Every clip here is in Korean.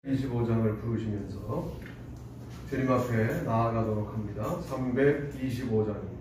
25장을 부르시면서 주님 앞에 나아가도록 합니다. 325장입니다.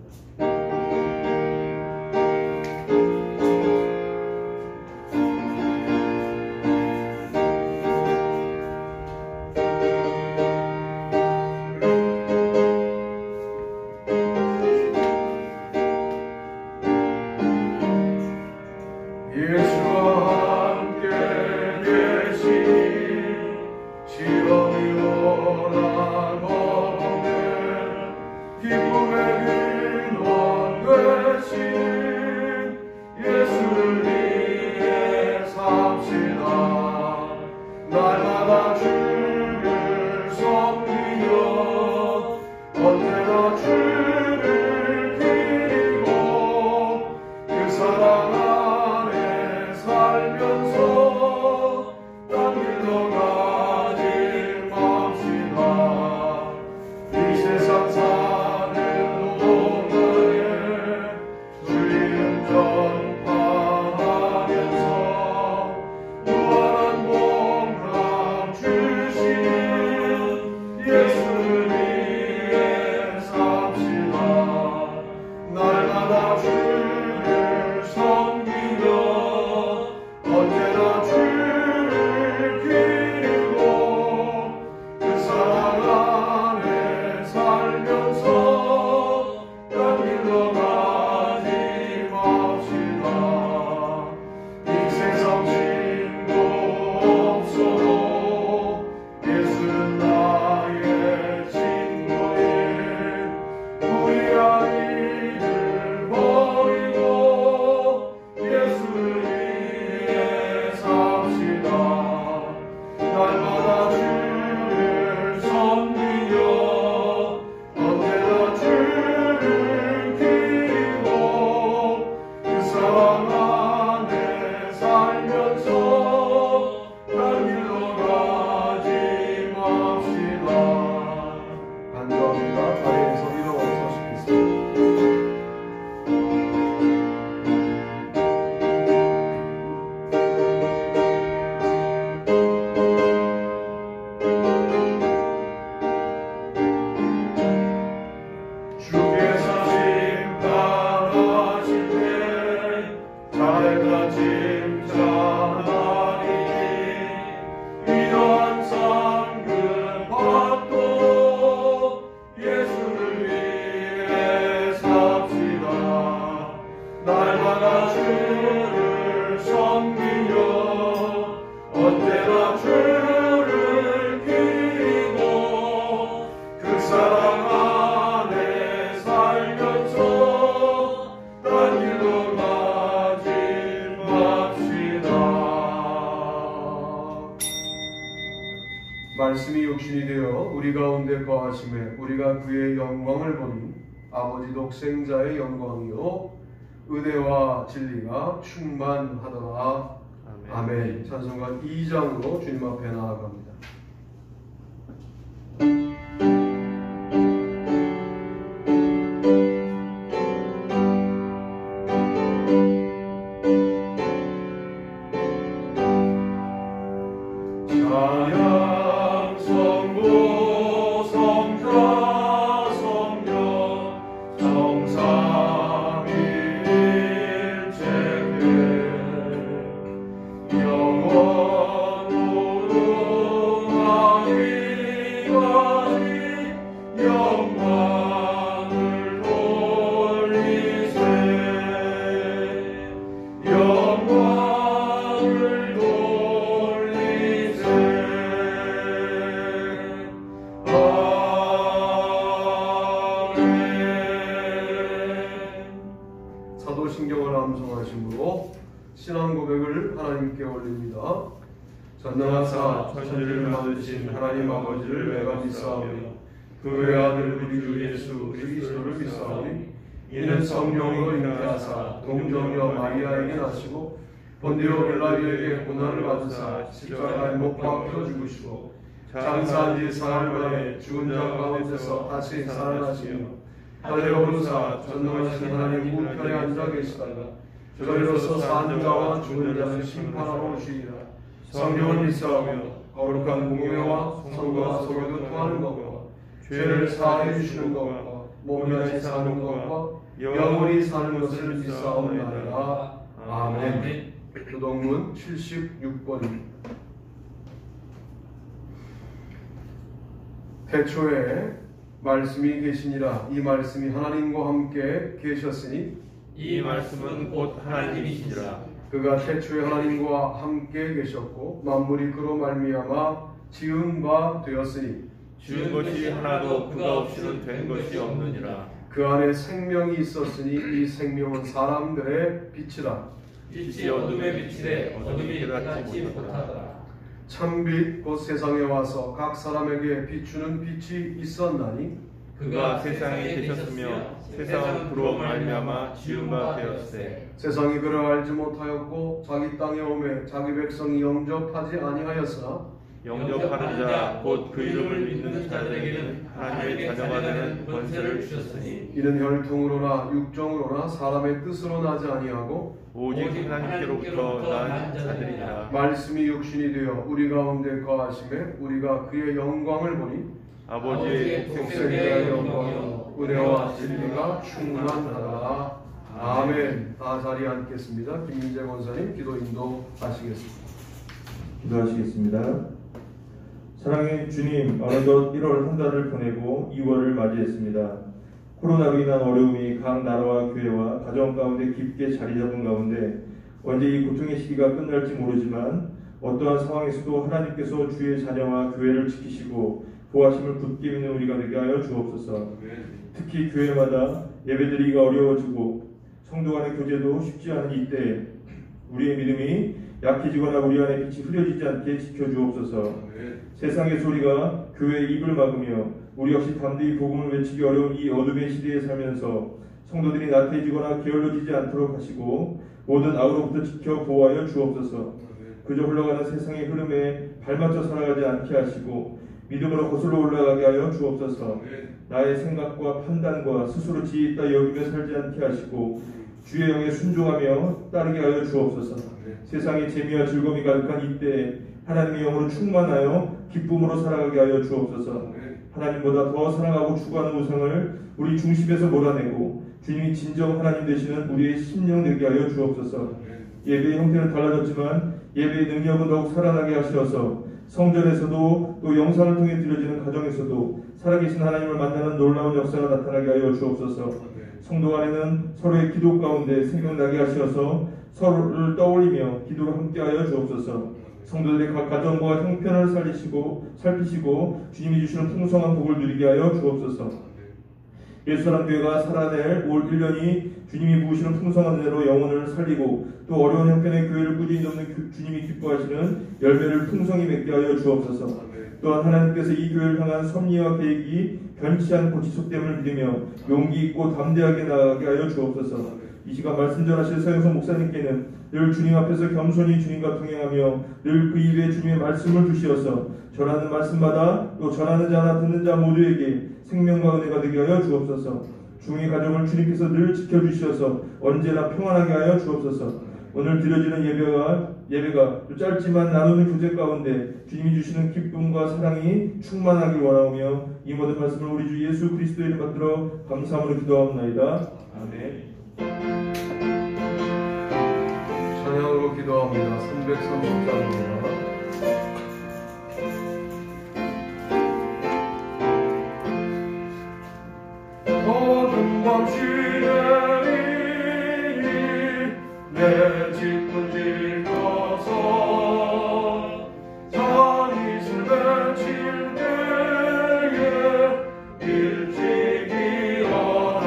말씀이 육신이 되어 우리 가운데 거하심에 우리가 그의 영광을 보니 아버지 독생자의 영광이요 은혜와 진리가 충만하더라. 아멘. 찬송가 2장으로 주님 앞에 나아갑니다. 사도신경을 암송하심으로 신앙 고백을 하나님께 올립니다. 전능하사 천지를 만드신 하나님 아버지를 내가 믿사오니 그 외아들 우리 주 예수 그리스도를 믿사오니 이는 성령으로 잉태하사 동정녀 마리아에게 나시고 본디오 빌라도에게 고난을 받으사 십자가에 못 박혀 죽으시고 장사한 지 사흘 만에 죽은 자 가운데서 다시 살아나시며 하늘에 오르사 전능하신 하나님 우편에 앉아 계시다가 저희로서 사는 자와 죽은 자를 심판하러 오시리라. 성령을 믿사오며 거룩한 공예와 성과 속에도 통하는 것과 죄를 사하여 주시는 것과 몸이 다시 사는 것과 영원히 사는 것을 믿사옵나이다. 아멘. 교동문 76번입니다. 태초에 말씀이 계시니라. 이 말씀이 하나님과 함께 계셨으니 이 말씀은 곧 하나님이시니라. 그가 태초에 하나님과 함께 계셨고 만물이 그로 말미암아 지은 바 되었으니 지은 것이 하나도 그가 없이는 된 것이 없느니라. 그 안에 생명이 있었으니 이 생명은 사람들의 빛이라. 빛이 어둠에 비치되 어둠이 깨닫지 못하더라. 참빛 곧 세상에 와서 각 사람에게 비추는 빛이 있었나니 그가 세상에 계셨으며 세상은 그로 말미암아 지은 바 되었으되 세상이 그를 알지 못하였고 자기 땅에 오매 자기 백성이 영접하지 아니하였으나 영접하는 자 곧 그 이름을 믿는 자들에게는 하나님의 자녀가 되는 권세를 주셨으니 이는 혈통으로나 육정으로나 사람의 뜻으로 나지 아니하고 오직 하나님께로부터 난 자들이라. 말씀이 육신이 되어 우리 가운데 거하심에 우리가 그의 영광을 보니 아버지의 독생자의 영광이요 은혜와 진리가 충만하다. 아멘. 다 자리에 앉겠습니다. 김민재 권사님 기도 인도하시겠습니다. 기도하시겠습니다. 사랑의 주님, 어느덧 1월 한 달을 보내고 2월을 맞이했습니다. 코로나로 인한 어려움이 각 나라와 교회와 가정 가운데 깊게 자리 잡은 가운데 언제 이 고통의 시기가 끝날지 모르지만 어떠한 상황에서도 하나님께서 주의 자녀와 교회를 지키시고 보호하심을 굳게 믿는 우리가 되게 하여 주옵소서. 특히 교회마다 예배드리기가 어려워지고 성도 간의 교제도 쉽지 않은 이때에 우리의 믿음이 약해지거나 우리 안에 빛이 흐려지지 않게 지켜주옵소서. 세상의 소리가 교회의 입을 막으며 우리 역시 담대히 복음을 외치기 어려운 이 어둠의 시대에 살면서 성도들이 나태해지거나 게을러지지 않도록 하시고 모든 악으로부터 지켜 보호하여 주옵소서. 그저 흘러가는 세상의 흐름에 발맞춰 살아가지 않게 하시고 믿음으로 거슬러 올라가게 하여 주옵소서. 나의 생각과 판단과 스스로 지혜 있다 여기며 살지 않게 하시고 주의 영에 순종하며 따르게 하여 주옵소서. 세상의 재미와 즐거움이 가득한 이때에 하나님의 영으로 충만하여 기쁨으로 살아가게 하여 주옵소서. 하나님보다 더 사랑하고 추구하는 우상을 우리 중심에서 몰아내고 주님이 진정 하나님 되시는 우리의 심령 되게 하여 주옵소서. 예배의 형태는 달라졌지만 예배의 능력은 더욱 살아나게 하시어서 성전에서도 또 영상을 통해 드려지는 가정에서도 살아계신 하나님을 만나는 놀라운 역사가 나타나게 하여 주옵소서. 성도 안에는 서로의 기도 가운데 생각나게 하시어서 서로를 떠올리며 기도를 함께하여 주옵소서. 성도들의 각 가정과 형편을 살피시고 주님이 주시는 풍성한 복을 누리게 하여 주옵소서. 예수사랑 교회가 살아낼 올 1년이 주님이 부으시는 풍성한 은혜로 영혼을 살리고 또 어려운 형편의 교회를 꾸준히 돕는 주님이 기뻐하시는 열매를 풍성히 맺게 하여 주옵소서. 또한 하나님께서 이 교회를 향한 섭리와 계획이 변치 않고 지속됨을 믿으며 용기 있고 담대하게 나아가게 하여 주옵소서. 이 시간 말씀 전하실 서영선 목사님께는 늘 주님 앞에서 겸손히 주님과 동행하며 늘 그 입에 주님의 말씀을 주시어서 전하는 말씀마다 또 전하는 자나 듣는 자 모두에게 생명과 은혜가 되게 하여 주옵소서. 중의 가정을 주님께서 늘 지켜주시어서 언제나 평안하게 하여 주옵소서. 오늘 드려지는 예배가 짧지만 나누는 교제 가운데 주님이 주시는 기쁨과 사랑이 충만하길 원하오며 이 모든 말씀을 우리 주 예수 그리스도의 이름 받들어 감사함으로 기도하옵나이다. 아멘. 찬양으로 기도합니다. 330장입니다. 어둠 밤시 내리니 내 짚은 짚어서 잔이슬 맺힐 때에 일찍 일어나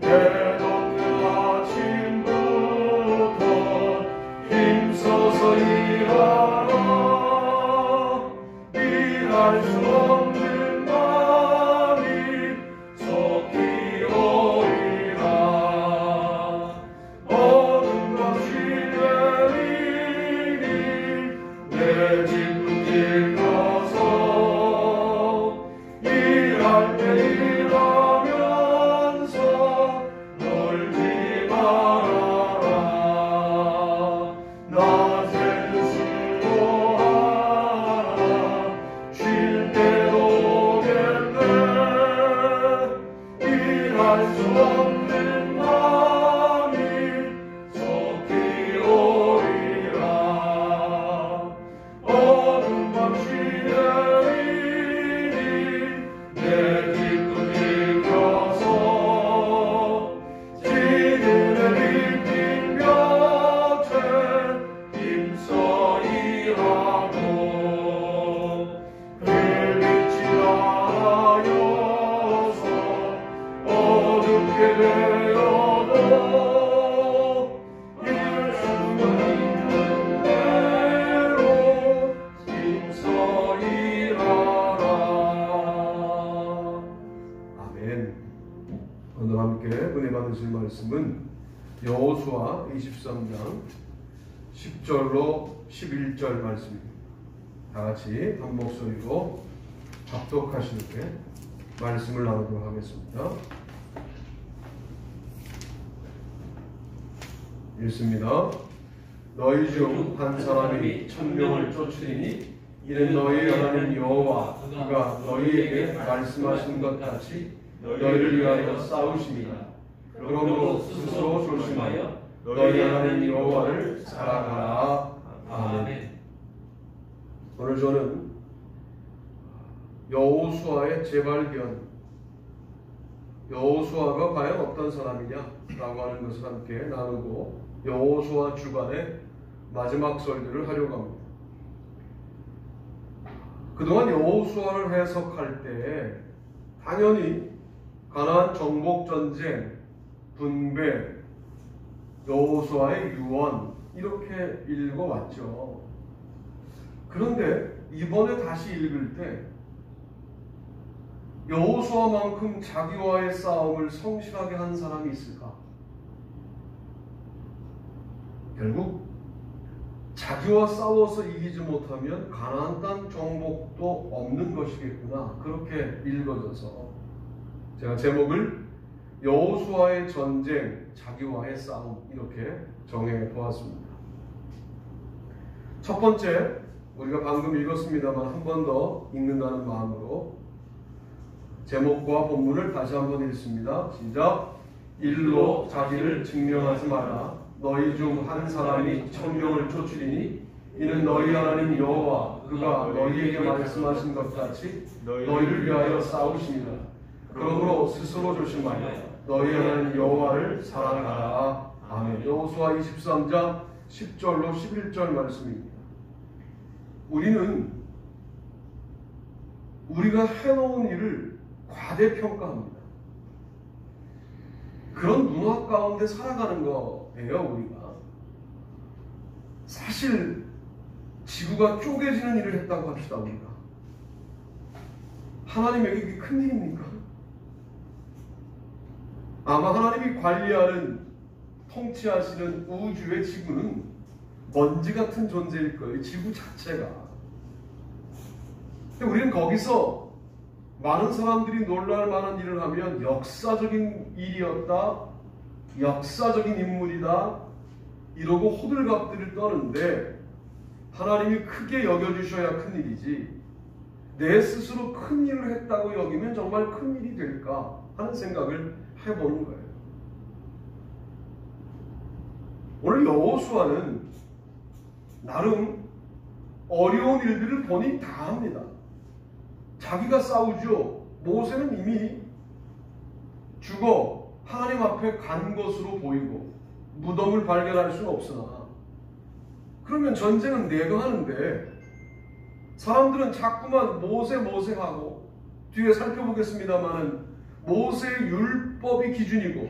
해돋는 아침부터 힘써서 일하라. 일할 수 없는 마음이 속히 오리라. 어둠 밤시 내리니 말씀은 여호수아 23장 10절로 11절 말씀입니다. 다 같이 한 목소리로 합독하시게 말씀을 나누도록 하겠습니다. 읽습니다. 너희 중 한 사람이 1000명을 쫓으리니 이는 너희 하나님 여호와 그가 너희에게 말씀하신 것 같이 너희를 위하여 싸우심이라. 그러므로 스스로 조심하여 너희 하나님 여호와를 사랑하라. 아멘. 오늘 저는 여호수아의 재발견, 여호수아가 과연 어떤 사람이냐라고 하는 것을 함께 나누고 여호수아 주간의 마지막 설교를 하려고 합니다. 그동안 여호수아를 해석할 때 당연히 가나안 정복 전쟁, 분배, 여호수아의 유언 이렇게 읽어왔죠. 그런데 이번에 다시 읽을 때 여호수아만큼 자기와의 싸움을 성실하게 한 사람이 있을까? 결국 자기와 싸워서 이기지 못하면 가나안 땅 정복도 없는 것이겠구나, 그렇게 읽어져서 제가 제목을 여호수아의 전쟁, 자기와의 싸움 이렇게 정해 보았습니다. 첫 번째, 우리가 방금 읽었습니다만 한 번 더 읽는다는 마음으로 제목과 본문을 다시 한번 읽습니다. 시작. 일로 자기를 증명하지 마라. 너희 중 한 사람이 1000명을 쫓으리니 이는 너희 하나님 여호와 그가 너희에게 말씀하신 것 같이 너희를 위하여 싸우시니라. 그러므로 스스로 조심하여 너희 하나님 여호와를 사랑하라. 아멘. 여호수아 23장 10절로 11절 말씀입니다. 우리는 우리가 해놓은 일을 과대평가합니다. 그런 문화 가운데 살아가는 거예요. 우리가 사실 지구가 쪼개지는 일을 했다고 합시다. 우리가 하나님에게 그게 큰일입니까? 아마 하나님이 관리하는, 통치하시는 우주의 지구는 먼지 같은 존재일 거예요. 지구 자체가. 근데 우리는 거기서 많은 사람들이 놀랄 만한 일을 하면 역사적인 일이었다, 역사적인 인물이다 이러고 호들갑들을 떠는데, 하나님이 크게 여겨주셔야 큰일이지 내 스스로 큰일을 했다고 여기면 정말 큰일이 될까 하는 생각을 해보는 거예요. 오늘 여호수아는 나름 어려운 일들을 본인이 다 합니다. 자기가 싸우죠. 모세는 이미 죽어 하나님 앞에 간 것으로 보이고 무덤을 발견할 수는 없으나, 그러면 전쟁은 내가 하는데 사람들은 자꾸만 모세 하고, 뒤에 살펴보겠습니다마는 모세의 율법이 기준이고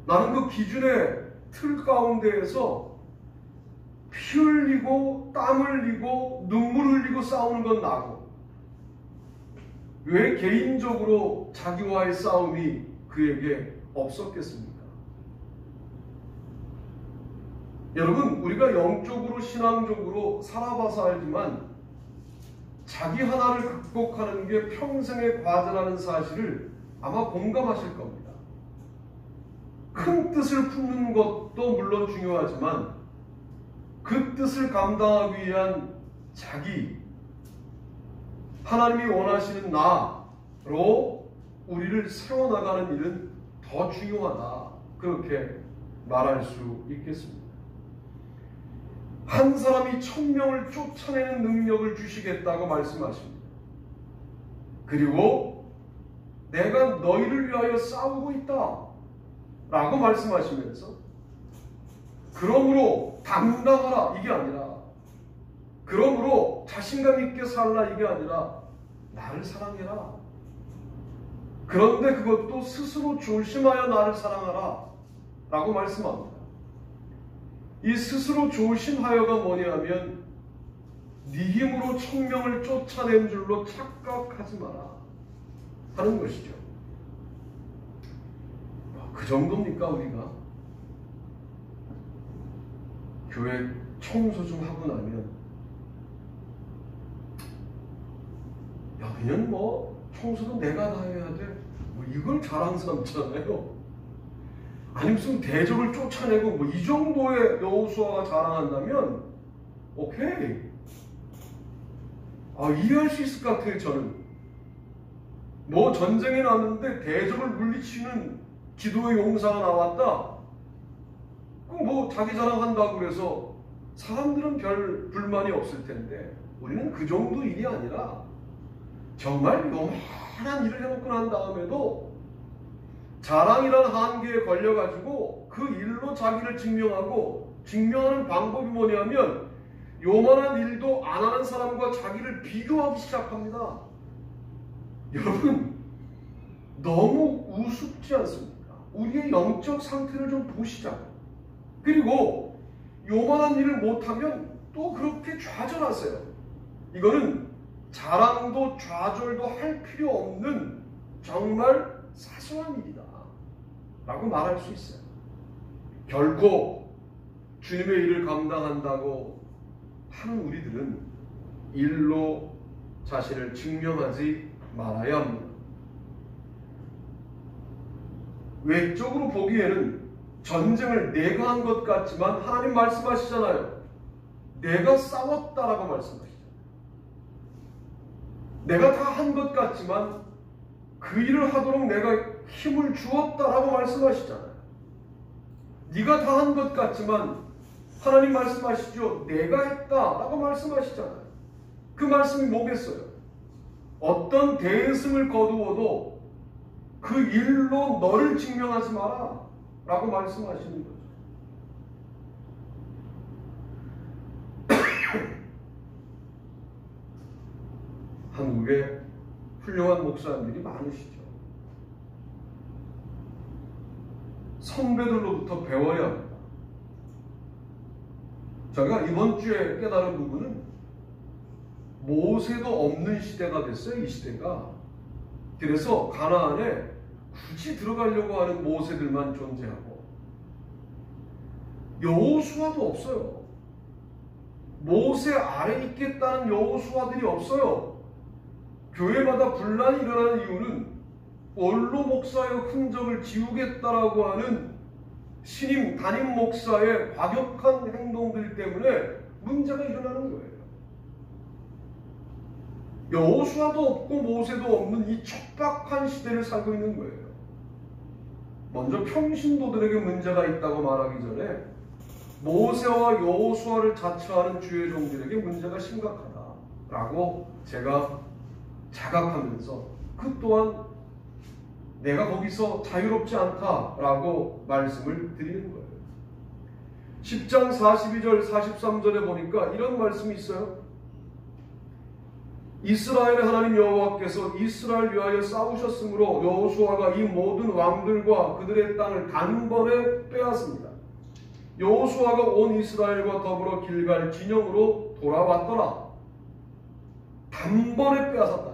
나는 그 기준의 틀 가운데에서 피 흘리고 땀 흘리고 눈물 흘리고 싸우는 건 나고, 왜 개인적으로 자기와의 싸움이 그에게 없었겠습니까? 여러분, 우리가 영적으로 신앙적으로 살아봐서 알지만 자기 하나를 극복하는 게 평생의 과제라는 사실을 아마 공감하실 겁니다. 큰 뜻을 품는 것도 물론 중요하지만 그 뜻을 감당하기 위한 자기, 하나님이 원하시는 나로 우리를 세워나가는 일은 더 중요하다, 그렇게 말할 수 있겠습니다. 한 사람이 1000명을 쫓아내는 능력을 주시겠다고 말씀하십니다. 그리고 내가 너희를 위하여 싸우고 있다 라고 말씀하시면서, 그러므로 당당하라 이게 아니라, 그러므로 자신감 있게 살라 이게 아니라 나를 사랑해라. 그런데 그것도 스스로 조심하여 나를 사랑하라 라고 말씀합니다. 이 스스로 조심하여가 뭐냐면 네 힘으로 1000명을 쫓아낸 줄로 착각하지 마라 하는 것이죠. 정도입니까 우리가? 교회 청소 좀 하고 나면 야 그냥 뭐 청소도 내가 다 해야 돼. 뭐 이걸 자랑 삼잖아요. 아니 무슨 대적을 쫓아내고 뭐 이 정도의 여호수아가 자랑한다면 오케이. 이해할 수 있을 것 같아요. 저는 뭐 전쟁에 나왔는데 대적을 물리치는 기도의 용사가 나왔다. 그럼 뭐 자기 자랑한다고 그래서 사람들은 별 불만이 없을 텐데 우리는 그 정도 일이 아니라 정말 요만한 일을 해놓고 난 다음에도 자랑이라는 한계에 걸려가지고 그 일로 자기를 증명하는 방법이 뭐냐면 요만한 일도 안 하는 사람과 자기를 비교하기 시작합니다. 여러분 너무 우습지 않습니까? 우리의 영적 상태를 좀 보시자고요. 그리고 요만한 일을 못하면 또 그렇게 좌절하세요. 이거는 자랑도 좌절도 할 필요 없는 정말 사소한 일이다 라고 말할 수 있어요. 결코 주님의 일을 감당한다고 하는 우리들은 일로 자신을 증명하지 말아야 합니다. 외적으로 보기에는 전쟁을 내가 한 것 같지만 하나님 말씀하시잖아요. 내가 싸웠다라고 말씀하시죠. 내가 다 한 것 같지만 그 일을 하도록 내가 힘을 주었다라고 말씀하시잖아요. 네가 다 한 것 같지만 하나님 말씀하시죠. 내가 했다라고 말씀하시잖아요. 그 말씀이 뭐겠어요? 어떤 대승을 거두어도 그 일로 너를 증명하지 마라 라고 말씀하시는 거죠. 한국에 훌륭한 목사님들이 많으시죠. 선배들로부터 배워야 합니다. 제가 이번 주에 깨달은 부분은 모세도 없는 시대가 됐어요. 이 시대가. 그래서 가나안에 굳이 들어가려고 하는 모세들만 존재하고 여호수아도 없어요. 모세 아래 있겠다는 여호수아들이 없어요. 교회마다 분란이 일어나는 이유는 원로 목사의 흔적을 지우겠다라고 하는 신임 담임 목사의 과격한 행동들 때문에 문제가 일어나는 거예요. 여호수아도 없고 모세도 없는 이 척박한 시대를 살고 있는 거예요. 먼저 평신도들에게 문제가 있다고 말하기 전에 모세와 여호수아를 자처하는 주의 종들에게 문제가 심각하다라고 제가 자각하면서 그 또한 내가 거기서 자유롭지 않다라고 말씀을 드리는 거예요. 10장 42절 43절에 보니까 이런 말씀이 있어요. 이스라엘의 하나님 여호와께서 이스라엘 위하여 싸우셨으므로 여호수아가 이 모든 왕들과 그들의 땅을 단번에 빼앗습니다. 여호수아가 온 이스라엘과 더불어 길갈 진영으로 돌아왔더라. 단번에 빼앗았다.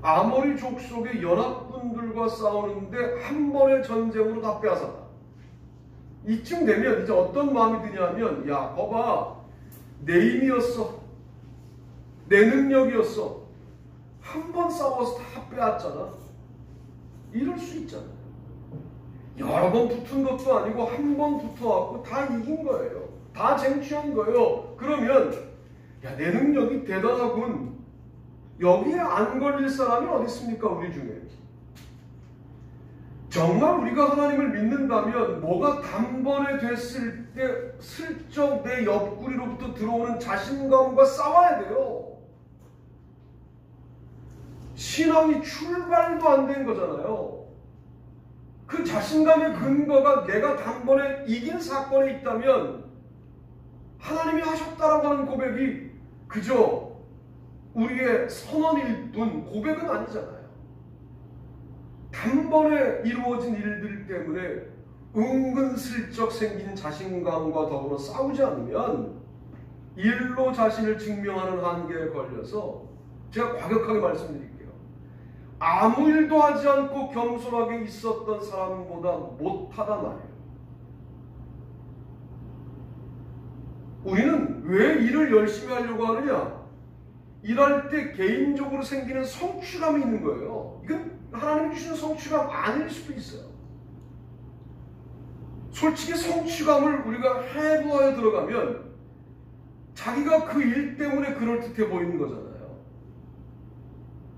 아모리 족속의 연합군들과 싸우는데 한 번의 전쟁으로 다 빼앗았다. 이쯤 되면 이제 어떤 마음이 드냐면 야 거봐 내 힘이었어. 내 능력이었어. 한 번 싸워서 다 빼앗잖아. 이럴 수 있잖아요. 여러 번 붙은 것도 아니고 한 번 붙어갖고 다 이긴 거예요. 다 쟁취한 거예요. 그러면 야, 내 능력이 대단하군. 여기에 안 걸릴 사람이 어디 있습니까? 우리 중에. 정말 우리가 하나님을 믿는다면 뭐가 단번에 됐을 때 슬쩍 내 옆구리로부터 들어오는 자신감과 싸워야 돼요. 신앙이 출발도 안 된 거잖아요. 그 자신감의 근거가 내가 단번에 이긴 사건에 있다면 하나님이 하셨다라고 하는 고백이 그저 우리의 선언일 뿐 고백은 아니잖아요. 단번에 이루어진 일들 때문에 은근슬쩍 생긴 자신감과 더불어 싸우지 않으면 일로 자신을 증명하는 한계에 걸려서 제가 과격하게 말씀드릴게요. 아무 일도 하지 않고 겸손하게 있었던 사람보다 못하다 말이에요. 우리는 왜 일을 열심히 하려고 하느냐? 일할 때 개인적으로 생기는 성취감이 있는 거예요. 이건 하나님이 주시는 성취감 아닐 수도 있어요. 솔직히 성취감을 우리가 해부하여 들어가면 자기가 그 일 때문에 그럴듯해 보이는 거잖아요.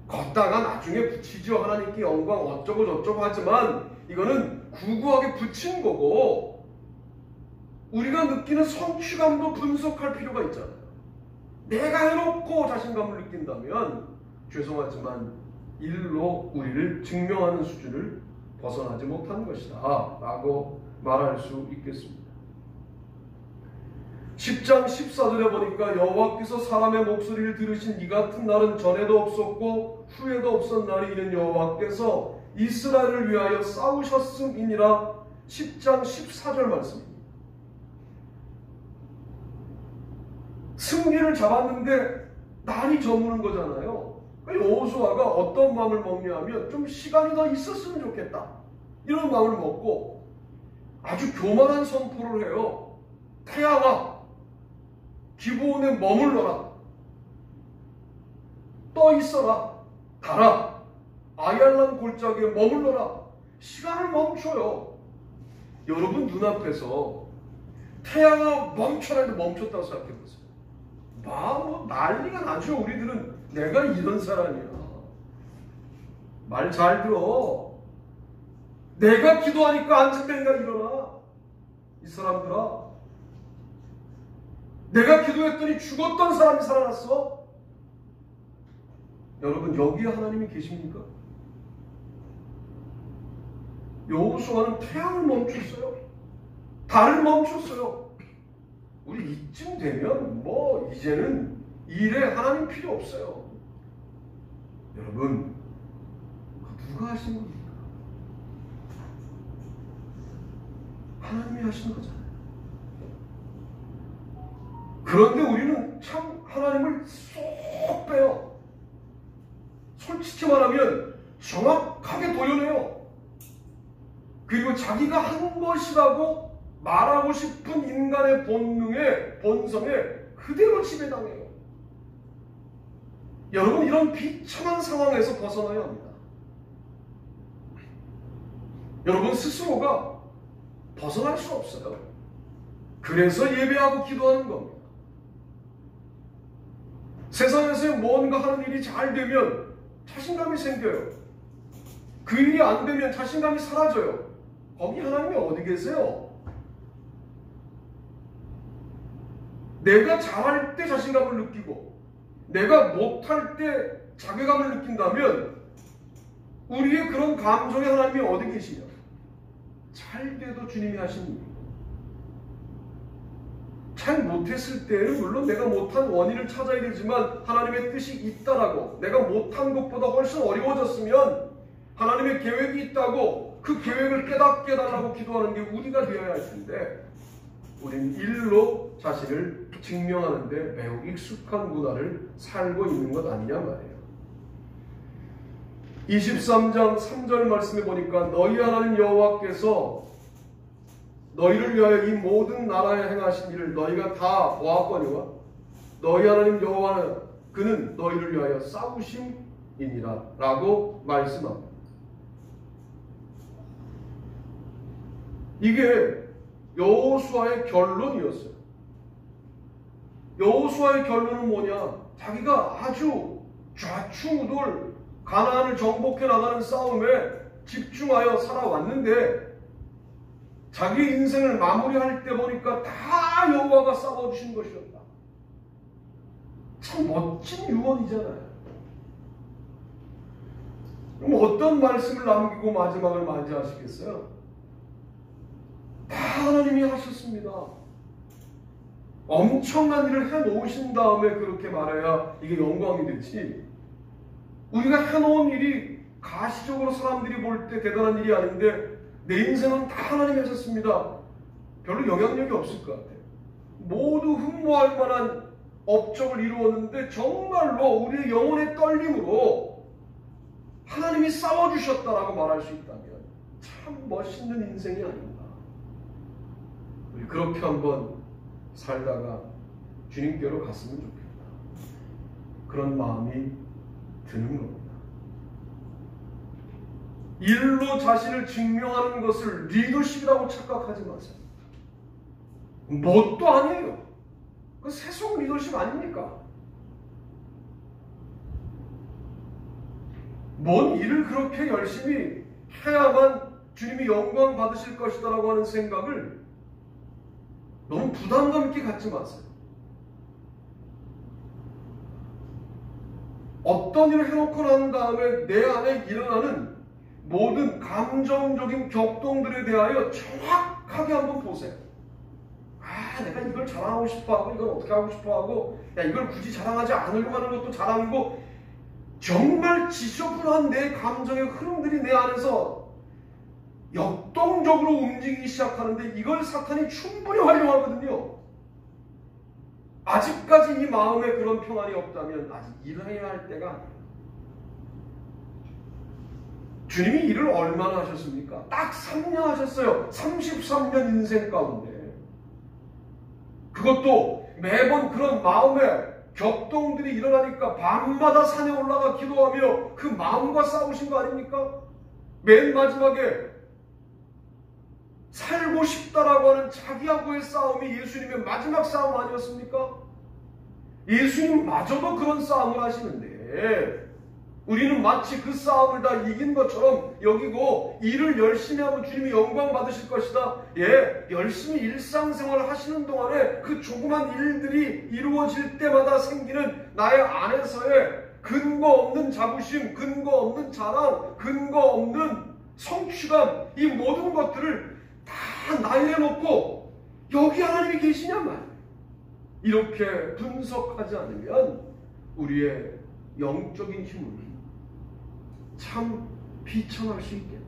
걷다가 나중에 붙이죠. 하나님께 영광 어쩌고 저쩌고 하지만 이거는 구구하게 붙인 거고, 우리가 느끼는 성취감도 분석할 필요가 있잖아요. 내가 해놓고 자신감을 느낀다면 죄송하지만 일로 우리를 증명하는 수준을 벗어나지 못한 것이다 라고 말할 수 있겠습니다. 10장 14절에 보니까 여호와께서 사람의 목소리를 들으신 이 같은 날은 전에도 없었고 후에도 없었 날이 이는 여호와께서 이스라엘을 위하여 싸우셨음이니라. 10장 14절 말씀입니다. 승리를 잡았는데 날이 저무는 거잖아요. 여호수아가 어떤 마음을 먹냐면 좀 시간이 더 있었으면 좋겠다 이런 마음을 먹고 아주 교만한 선포를 해요. 태양아 기브온에 머물러라, 떠 있어라, 달아 아얄란 골짜기에 머물러라. 시간을 멈춰요. 여러분 눈앞에서 태양아 멈춰라 해도 멈췄다고 생각해보세요. 뭐 난리가 나죠. 우리들은 내가 이런 사람이야. 말 잘 들어. 내가 기도하니까 앉은다니까 일어나. 이 사람들아, 내가 기도했더니 죽었던 사람이 살아났어. 여러분 여기에 하나님이 계십니까? 여호수아는 태양을 멈췄어요. 달을 멈췄어요. 우리 이쯤 되면 뭐 이제는 일에 하나님 필요 없어요. 여러분 누가 하신 겁니까? 하나님이 하신 거잖아요. 그런데 우리는 참 하나님을 쏙 빼요. 솔직히 말하면 정확하게 도려내요. 그리고 자기가 한 것이라고 말하고 싶은 인간의 본능에, 본성에 그대로 지배당해요. 여러분 이런 비참한 상황에서 벗어나야 합니다. 여러분 스스로가 벗어날 수 없어요. 그래서 예배하고 기도하는 겁니다. 세상에서 뭔가 하는 일이 잘 되면 자신감이 생겨요. 그 일이 안 되면 자신감이 사라져요. 거기 하나님이 어디 계세요? 내가 잘할 때 자신감을 느끼고 내가 못할 때 자괴감을 느낀다면 우리의 그런 감정에 하나님이 어디 계시냐? 잘 돼도 주님이 하신 일이고 잘 못했을 때는 물론 내가 못한 원인을 찾아야 되지만 하나님의 뜻이 있다라고, 내가 못한 것보다 훨씬 어려워졌으면 하나님의 계획이 있다고 그 계획을 깨닫게 해달라고 기도하는 게 우리가 되어야 할 텐데 우리는 일로 자신을 증명하는 데 매우 익숙한 문화를 살고 있는 것 아니냐 말이에요. 23장 3절 말씀에 보니까 너희 하나님 여호와께서 너희를 위하여 이 모든 나라에 행하신 일을 너희가 다 보았거니와 너희 하나님 여호와는 그는 너희를 위하여 싸우심이니라 라고 말씀합니다. 이게 여호수아의 결론이었어요. 여호수아의 결론은 뭐냐? 자기가 아주 좌충우돌 가나안을 정복해 나가는 싸움에 집중하여 살아왔는데 자기 인생을 마무리할 때 보니까 다 여호와가 싸워주신 것이었다. 참 멋진 유언이잖아요. 그럼 어떤 말씀을 남기고 마지막을 맞이하시겠어요? 다 하나님이 하셨습니다. 엄청난 일을 해놓으신 다음에 그렇게 말해야 이게 영광이 되지. 우리가 해놓은 일이 가시적으로 사람들이 볼 때 대단한 일이 아닌데 내 인생은 다 하나님이 하셨습니다. 별로 영향력이 없을 것 같아요. 모두 흠모할 만한 업적을 이루었는데 정말로 우리의 영혼의 떨림으로 하나님이 싸워주셨다라고 말할 수 있다면 참 멋있는 인생이 아닌가. 우리 그렇게 한번 살다가 주님께로 갔으면 좋겠다. 그런 마음이 드는 겁니다. 일로 자신을 증명하는 것을 리더십이라고 착각하지 마세요. 뭣도 아니에요. 그 세속 리더십 아닙니까? 뭔 일을 그렇게 열심히 해야만 주님이 영광 받으실 것이다라고 하는 생각을 너무 부담감 있게 갖지 마세요. 어떤 일을 해놓고 난 다음에 내 안에 일어나는 모든 감정적인 격동들에 대하여 정확하게 한번 보세요. 아, 내가 이걸 자랑하고 싶어하고 이걸 어떻게 하고 싶어하고 야, 이걸 굳이 자랑하지 않으려고 하는 것도 자랑이고, 정말 지저분한 내 감정의 흐름들이 내 안에서 역동적으로 움직이기 시작하는데 이걸 사탄이 충분히 활용하거든요. 아직까지 이 마음에 그런 평안이 없다면 아직 일해야 할 때가 아니에요. 주님이 일을 얼마나 하셨습니까? 딱 3년 하셨어요. 33년 인생 가운데. 그것도 매번 그런 마음에 격동들이 일어나니까 밤마다 산에 올라가 기도하며 그 마음과 싸우신 거 아닙니까? 맨 마지막에 살고 싶다라고 하는 자기하고의 싸움이 예수님의 마지막 싸움 아니었습니까? 예수님마저도 그런 싸움을 하시는데 우리는 마치 그 싸움을 다 이긴 것처럼 여기고 일을 열심히 하고 주님이 영광 받으실 것이다. 예, 열심히 일상생활을 하시는 동안에 그 조그만 일들이 이루어질 때마다 생기는 나의 안에서의 근거 없는 자부심, 근거 없는 자랑, 근거 없는 성취감, 이 모든 것들을 다 나열해놓고 여기 하나님이 계시냐 말이에요. 이렇게 분석하지 않으면 우리의 영적인 힘을 참 비천할 수 있겠다.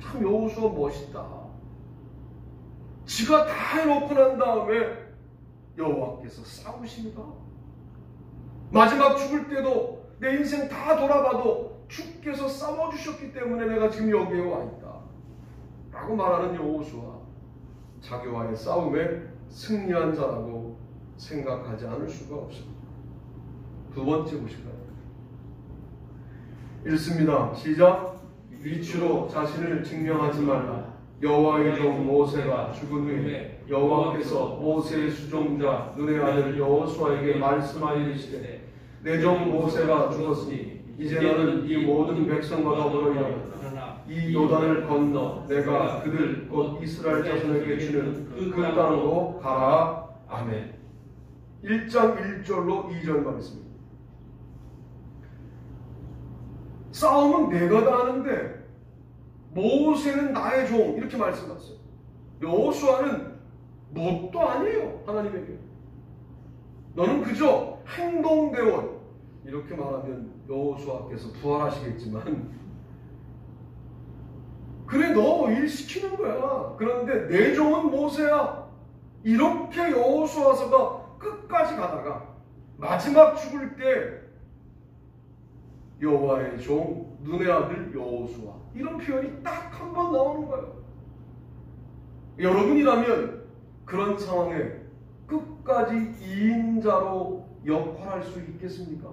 참 여호수아 멋있다. 지가 다 해놓고 난 다음에 여호와께서 싸우십니다. 마지막 죽을 때도 내 인생 다 돌아봐도 주께서 싸워주셨기 때문에 내가 지금 여기에 와 있다 라고 말하는 여호수아, 자기와의 싸움에 승리한 자라고 생각하지 않을 수가 없습니다. 두 번째 보실까요? 읽습니다. 시작. 위치로 자신을 증명하지 말라. 여호와의 종 모세가 죽은 후에 여호와께서 모세의 수종자 눈의 아들 여호수아에게 말씀하여 이르시되 내 종 모세가 죽었으니 이제 너는 이 모든 백성과 더불어 일어나 이 요단을 건너 내가 그들 곧 이스라엘 자손에게 주는 그 땅으로 가라. 아멘. 1장 1절로 2절만 있습니다. 싸움은 내가 다 하는데 모세는 나의 종 이렇게 말씀하셨어요. 여호수아는 뭣도 아니에요. 하나님에게 너는 그저 행동대원. 이렇게 말하면 여호수아께서 부활하시겠지만 그래 너 일 시키는 거야. 그런데 내 종은 모세야. 이렇게 여호수아서가 끝까지 가다가 마지막 죽을 때 여호와의 종 눈의 아들 여호수아 이런 표현이 딱 한 번 나오는 거예요. 여러분이라면 그런 상황에 끝까지 2인자로 역할할 수 있겠습니까?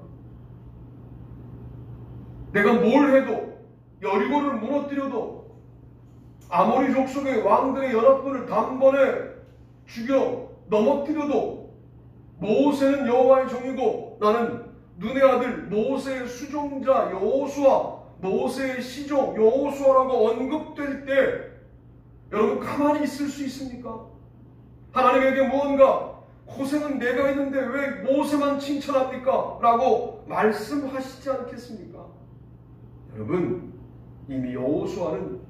내가 뭘 해도 여리고를 무너뜨려도 아모리 족속의 왕들의 연합군을 단번에 죽여 넘어뜨려도 모세는 여호와의 종이고 나는 눈의 아들 모세의 수종자 여호수아, 모세의 시종 여호수아라고 언급될 때 여러분 가만히 있을 수 있습니까? 하나님에게 무언가 고생은 내가 했는데 왜 모세만 칭찬합니까? 라고 말씀하시지 않겠습니까? 여러분 이미 여호수아는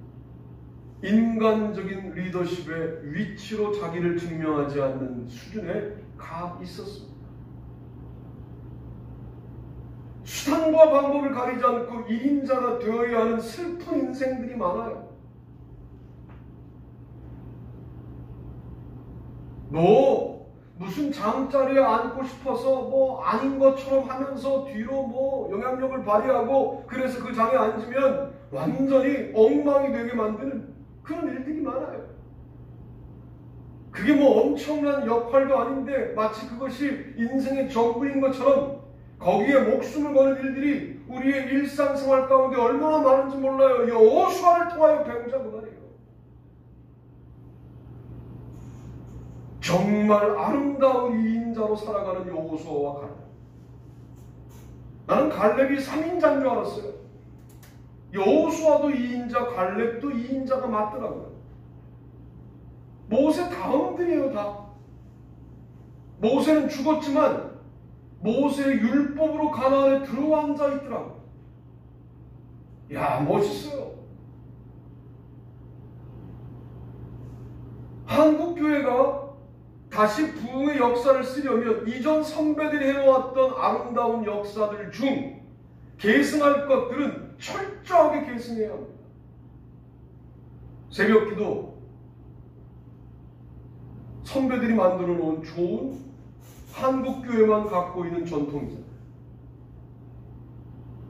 인간적인 리더십의 위치로 자기를 증명하지 않는 수준에 가 있었습니다. 수단과 방법을 가리지 않고 1인자가 되어야 하는 슬픈 인생들이 많아요. 너 무슨 장자리에 앉고 싶어서 뭐 아닌 것처럼 하면서 뒤로 뭐 영향력을 발휘하고 그래서 그 장에 앉으면 완전히 엉망이 되게 만드는 그런 일들이 많아요. 그게 뭐 엄청난 역할도 아닌데 마치 그것이 인생의 전부인 것처럼 거기에 목숨을 거는 일들이 우리의 일상생활 가운데 얼마나 많은지 몰라요. 여호수아를 통하여 배우자 그 말이에요. 정말 아름다운 2인자로 살아가는 여호수아와 갈렙. 나는 갈렙이 3인자인 줄 알았어요. 여호수아도 2인자, 갈렙도 2인자가 맞더라고요. 모세 다음들이에요, 다. 모세는 죽었지만 모세의 율법으로 가나안에 들어앉아 있더라고요. 야, 멋있어요. 한국교회가 다시 부흥의 역사를 쓰려면 이전 선배들이 해놓았던 아름다운 역사들 중 계승할 것들은 철저하게 계승해야 합니다. 새벽기도 선배들이 만들어 놓은 좋은 한국교회만 갖고 있는 전통이잖아요.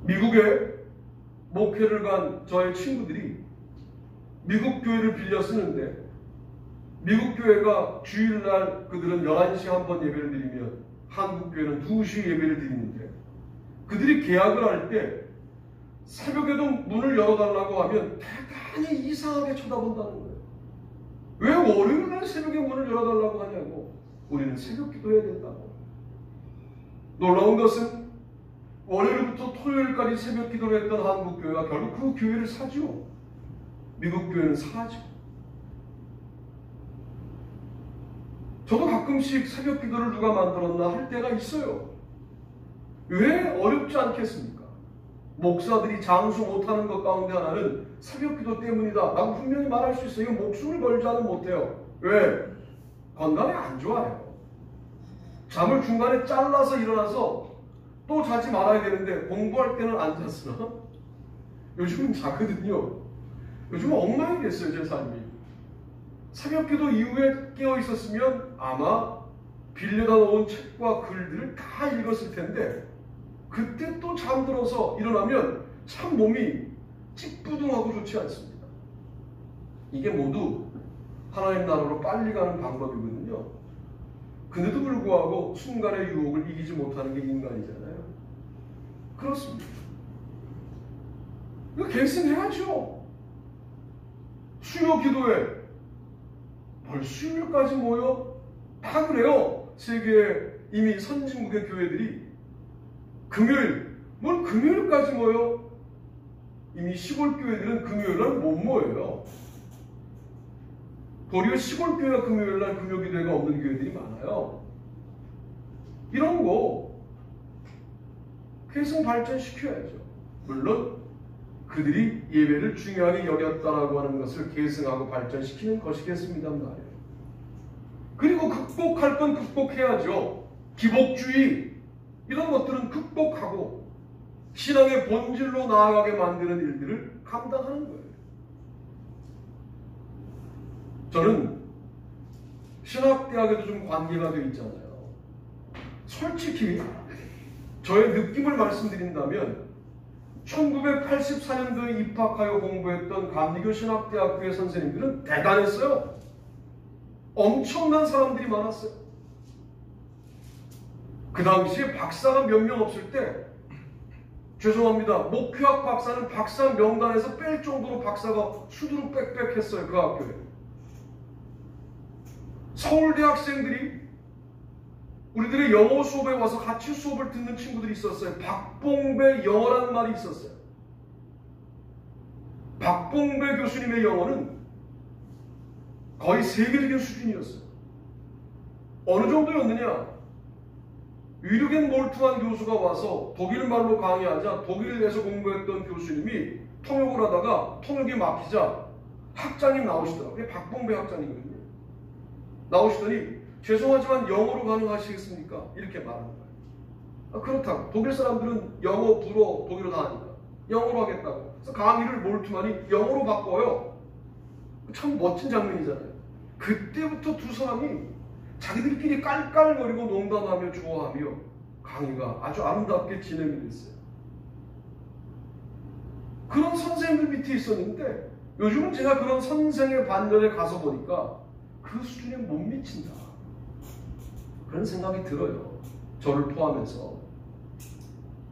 미국에 목회를 간 저의 친구들이 미국 교회를 빌려 쓰는데 미국 교회가 주일날 그들은 11시에 한 번 예배를 드리면 한국 교회는 2시에 예배를 드리는데 그들이 계약을 할 때 새벽에도 문을 열어달라고 하면 대단히 이상하게 쳐다본다는 거예요. 왜 월요일날 새벽에 문을 열어달라고 하냐고. 우리는 새벽 기도해야 된다고. 놀라운 것은 월요일부터 토요일까지 새벽 기도를 했던 한국 교회가 결국 그 교회를 사죠. 미국 교회는 사죠. 저도 가끔씩 새벽 기도를 누가 만들었나 할 때가 있어요. 왜 어렵지 않겠습니까? 목사들이 장수 못하는 것 가운데 하나는 새벽 기도 때문이다 라고 분명히 말할 수 있어요. 이거 목숨을 걸자는 못해요. 왜? 건강에 안 좋아요. 잠을 중간에 잘라서 일어나서 또 자지 말아야 되는데 공부할 때는 안 잤으나 요즘은 자거든요. 요즘은 엉망이 됐어요, 제 삶이. 새벽 기도 이후에 깨어 있었으면 아마 빌려다 놓은 책과 글들을 다 읽었을 텐데 그때 또 잠들어서 일어나면 참 몸이 찌뿌둥하고 좋지 않습니다. 이게 모두 하나님 나라로 빨리 가는 방법이거든요. 그런데도 불구하고 순간의 유혹을 이기지 못하는 게 인간이잖아요. 그렇습니다. 이거 계승해야죠. 수요 기도회 뭘 수요일까지 모여? 다 그래요. 세계 이미 선진국의 교회들이 금요일, 뭘 금요일까지 모여? 이미 시골 교회들은 금요일날 못 모여요. 도리어 시골 교회가 금요일날 금요기도회가 없는 교회들이 많아요. 이런 거 계속 발전시켜야죠. 물론 그들이 예배를 중요하게 여겼다라고 하는 것을 계승하고 발전시키는 것이겠습니다만 말이에요. 그리고 극복할 건 극복해야죠. 기복주의 이런 것들은 극복하고 신앙의 본질로 나아가게 만드는 일들을 감당하는 거예요. 저는 신학대학에도 좀 관계가 되어 있잖아요. 솔직히 저의 느낌을 말씀드린다면 1984년도에 입학하여 공부했던 감리교 신학대학교의 선생님들은 대단했어요. 엄청난 사람들이 많았어요. 그 당시에 박사가 몇 명 없을 때 죄송합니다. 목회학 박사는 박사 명단에서 뺄 정도로 박사가 수두룩 빽빽했어요. 그 학교에. 서울대 학생들이 우리들의 영어 수업에 와서 같이 수업을 듣는 친구들이 있었어요. 박봉배 영어라는 말이 있었어요. 박봉배 교수님의 영어는 거의 세계적인 수준이었어요. 어느 정도였느냐? 위르겐 몰트만 교수가 와서 독일말로 강의하자 독일에서 공부했던 교수님이 통역을 하다가 통역이 막히자 학장님 나오시더라고요. 박봉배 학장님이거든요. 나오시더니 죄송하지만 영어로 가능하시겠습니까? 이렇게 말하는 거예요. 그렇다고. 독일 사람들은 영어, 불어, 독일어 다 하니까 영어로 하겠다고. 그래서 강의를 몰트만이 영어로 바꿔요. 참 멋진 장면이잖아요. 그때부터 두 사람이 자기들끼리 깔깔거리고 농담하며 좋아하며 강의가 아주 아름답게 진행이 됐어요. 그런 선생님들 밑에 있었는데 요즘은 제가 그런 선생의 반전에 가서 보니까 그 수준에 못 미친다, 그런 생각이 들어요. 저를 포함해서.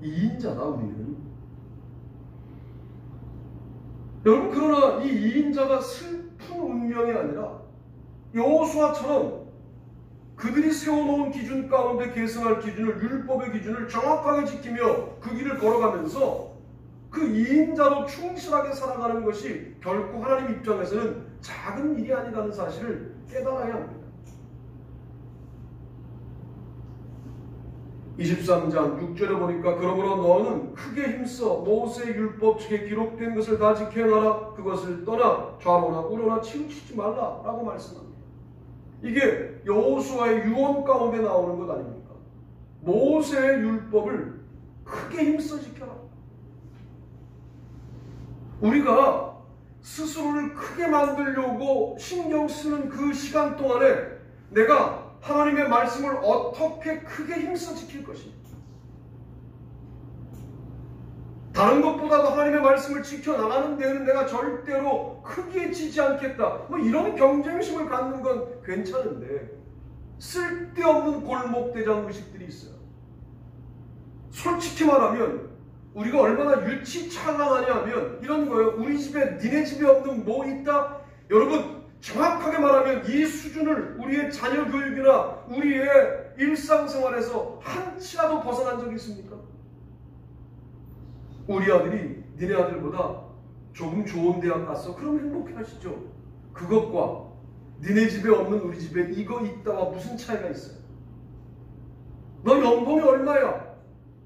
2인자다 우리는. 여러분, 그러나 이 2인자가 슬픈 운명이 아니라 여호수아처럼 그들이 세워놓은 기준 가운데 계승할 기준을, 율법의 기준을 정확하게 지키며 그 길을 걸어가면서 그 2인자로 충실하게 살아가는 것이 결코 하나님 입장에서는 작은 일이 아니라는 사실을 깨달아야 합니다. 23장 6절에 보니까 그러므로 너는 크게 힘써 모세의 율법 책에 기록된 것을 다 지켜놔라. 그것을 떠나 좌로나 우로나 치우치지 말라 라고 말씀합니다. 이게 여호수아의 유언 가운데 나오는 것 아닙니까? 모세의 율법을 크게 힘써 지켜라. 우리가 스스로를 크게 만들려고 신경 쓰는 그 시간 동안에 내가 하나님의 말씀을 어떻게 크게 힘써 지킬 것인가. 다른 것보다도 하나님의 말씀을 지켜나가는 데는 내가 절대로 크게 지지 않겠다, 뭐 이런 경쟁심을 갖는 건 괜찮은데 쓸데없는 골목대장 의식들이 있어요. 솔직히 말하면 우리가 얼마나 유치찬란하냐 하면 이런 거예요. 우리 집에 니네 집에 없는 뭐 있다? 여러분, 정확하게 말하면 이 수준을 우리의 자녀 교육이나 우리의 일상생활에서 한치라도 벗어난 적이 있습니까? 우리 아들이 니네 아들보다 조금 좋은 대학 갔어. 그럼 행복해 하시죠. 그것과 니네 집에 없는 우리 집에 이거 있다와 무슨 차이가 있어요? 너 연봉이 얼마야?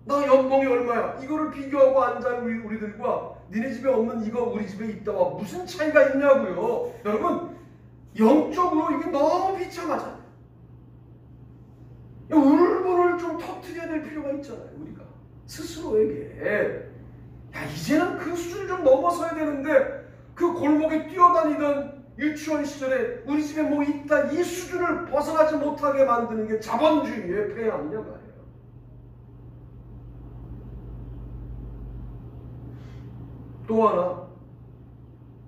나 연봉이 얼마야? 이거를 비교하고 앉아 우리들과 니네 집에 없는 이거 우리 집에 있다와 무슨 차이가 있냐고요. 여러분, 영적으로 이게 너무 비참하잖아요. 울분을 좀 터뜨려야 될 필요가 있잖아요. 우리가 스스로에게. 야, 이제는 그 수준을 좀 넘어서야 되는데 그 골목에 뛰어다니던 유치원 시절에 우리 집에 뭐 있다, 이 수준을 벗어나지 못하게 만드는 게 자본주의의 폐해 아니냐 말이에요. 또 하나,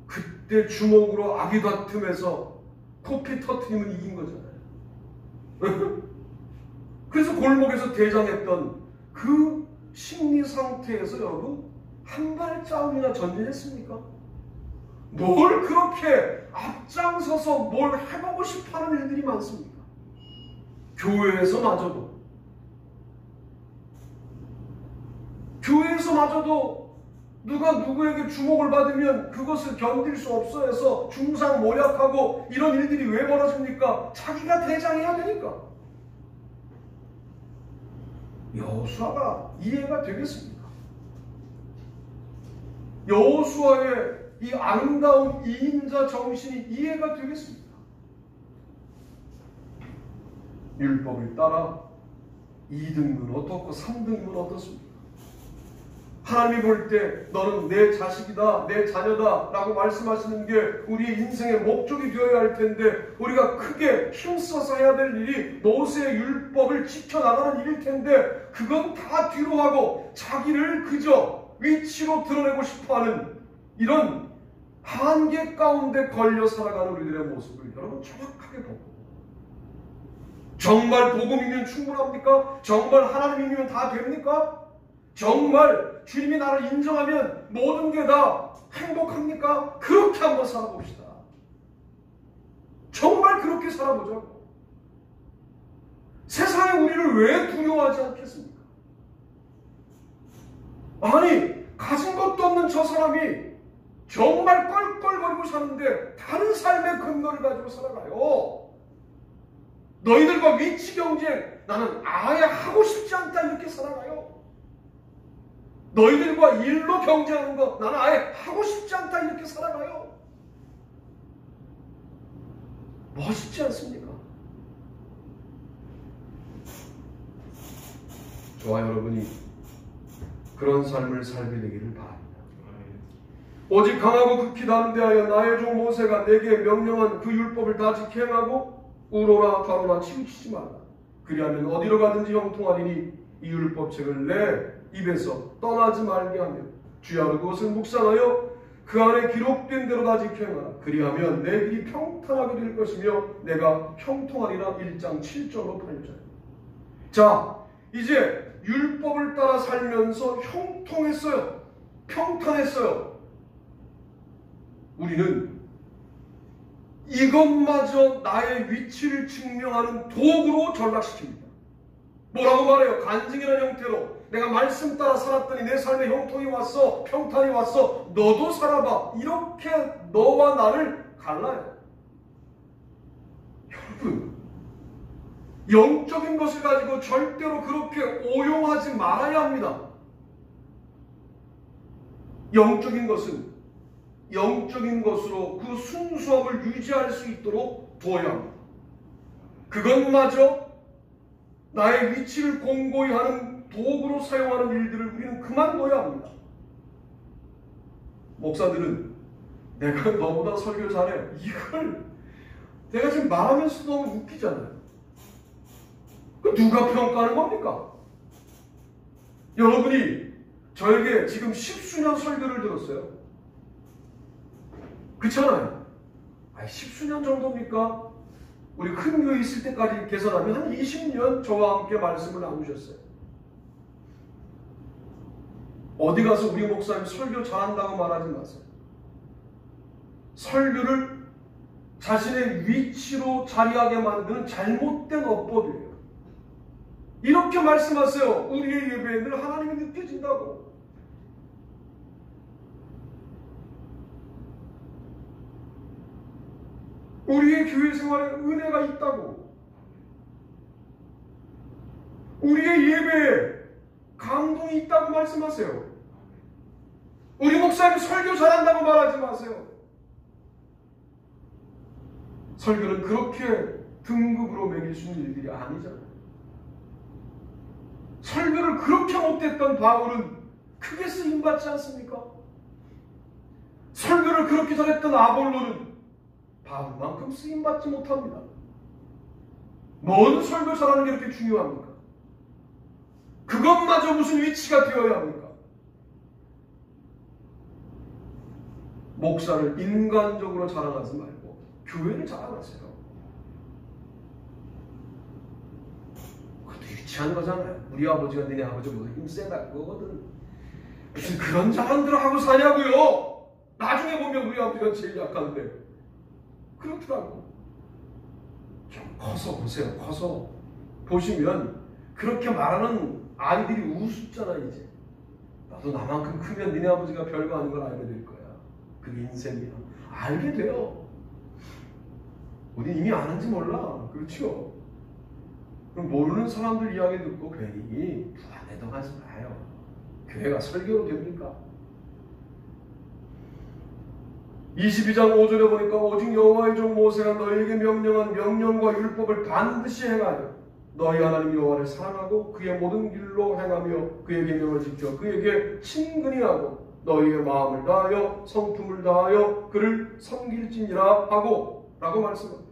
그때 주먹으로 아기 다툼에서 코피 터트리면 이긴 거잖아요. 그래서 골목에서 대장했던 그 심리 상태에서 여러분 한 발짝이나 전진했습니까? 뭘 그렇게 앞장서서 뭘 해보고 싶어하는 일들이 많습니까? 교회에서마저도 누가 누구에게 주목을 받으면 그것을 견딜 수 없어 해서 중상 모략하고 이런 일들이 왜 벌어집니까? 자기가 대장해야 되니까. 여호수아가 이해가 되겠습니까? 여호수아의 이 아름다운 2인자 정신이 이해가 되겠습니까? 율법을 따라 2등분 어떻고 3등분 어떻습니까? 하나님이 볼 때 너는 내 자식이다, 내 자녀다 라고 말씀하시는 게 우리의 인생의 목적이 되어야 할 텐데 우리가 크게 힘써서 해야 될 일이 모세의 율법을 지켜나가는 일일 텐데 그건 다 뒤로 하고 자기를 그저 위치로 드러내고 싶어하는 이런 한계 가운데 걸려 살아가는 우리들의 모습을 여러분 정확하게 보고, 정말 복음이면 충분합니까? 정말 하나님이면 다 됩니까? 정말 주님이 나를 인정하면 모든 게 다 행복합니까? 그렇게 한번 살아봅시다. 정말 그렇게 살아보자고. 세상에 우리를 왜 두려워하지 않겠습니까? 아니, 가진 것도 없는 저 사람이 정말 껄껄거리고 사는데 다른 삶의 근거를 가지고 살아가요. 너희들과 위치 경쟁 나는 아예 하고 싶지 않다 이렇게 살아가요. 너희들과 일로 경쟁하는 거 나는 아예 하고 싶지 않다 이렇게 살아가요. 멋있지 않습니까? 저와 여러분이 그런 삶을 살게 되기를 바랍니다. 오직 강하고 극히 담대하여 나의 종 모세가 내게 명령한 그 율법을 다 지켜 행하고 우로나 가로나 치우치지 말라. 그리하면 어디로 가든지 형통하리니 이 율법책을 내 입에서 떠나지 말게 하며 주야로 그것을 묵상하여 그 안에 기록된 대로 다 지켜 행하라. 그리하면 내 길이 평탄하게 될 것이며 내가 형통하리라. 1장 7절로 8절. 자, 이제 율법을 따라 살면서 형통했어요. 평탄했어요. 우리는 이것마저 나의 위치를 증명하는 도구로 전락시킵니다. 뭐라고 말해요? 간증이라는 형태로 내가 말씀 따라 살았더니 내 삶에 형통이 왔어, 평탄이 왔어, 너도 살아봐. 이렇게 너와 나를 갈라요. 여러분, 영적인 것을 가지고 절대로 그렇게 오용하지 말아야 합니다. 영적인 것은 영적인 것으로 그 순수함을 유지할 수 있도록 두어야 합니다. 그것마저 나의 위치를 공고히 하는 도구로 사용하는 일들을 우리는 그만둬야 합니다. 목사들은 내가 너보다 설교 잘해. 이걸 내가 지금 말하면서 너무 웃기잖아요. 그 누가 평가하는 겁니까? 여러분이 저에게 지금 10수년 설교를 들었어요. 그렇잖아요. 10수년 정도입니까? 우리 큰 교회 있을 때까지 계산하면 한 20년 저와 함께 말씀을 나누셨어요. 어디 가서 우리 목사님 설교 잘한다고 말하지 마세요. 설교를 자신의 위치로 자리하게 만드는 잘못된 어법이에요. 이렇게 말씀하세요. 우리의 예배에 늘 하나님이 느껴진다고. 우리의 교회 생활에 은혜가 있다고. 우리의 예배에 감동이 있다고 말씀하세요. 우리 목사님 설교 잘한다고 말하지 마세요. 설교는 그렇게 등급으로 매길 수 있는 일들이 아니잖아요. 설교를 그렇게 못했던 바울은 크게 쓰임받지 않습니까? 설교를 그렇게 잘했던 아볼로는 바울만큼 쓰임받지 못합니다. 뭔 설교 잘하는 게 그렇게 중요합니까? 그것마저 무슨 위치가 되어야 합니까? 목사를 인간적으로 자랑하지 말고 교회를 자랑하세요. 그것도 유치한 거잖아요. 우리 아버지가 너네 아버지보다 힘세다 그거거든. 무슨 그런 자랑들을 하고 사냐고요. 나중에 보면 우리 아버지가 제일 약한데 그렇더라고. 좀 커서 보세요. 커서 보시면 그렇게 말하는 아이들이 우습잖아. 이제 나도 나만큼 크면 니네 아버지가 별거 아닌 걸 알게 될 거야. 그게 인생이야. 알게 돼요. 우리 이미 아는지 몰라. 그렇죠? 그럼 모르는 사람들 이야기 듣고 괜히 부안해동하지 마요. 교회가 설교로 됩니까? 22장 5절에 보니까 오직 여호와의 종 모세가 너희에게 명령한 명령과 율법을 반드시 행하여 너희 하나님 여호와를 사랑하고 그의 모든 길로 행하며 그의 계명을 지켜 그에게 친근히 하고 너희의 마음을 다하여 성품을 다하여 그를 섬길지니라 하고 라고 말씀합니다.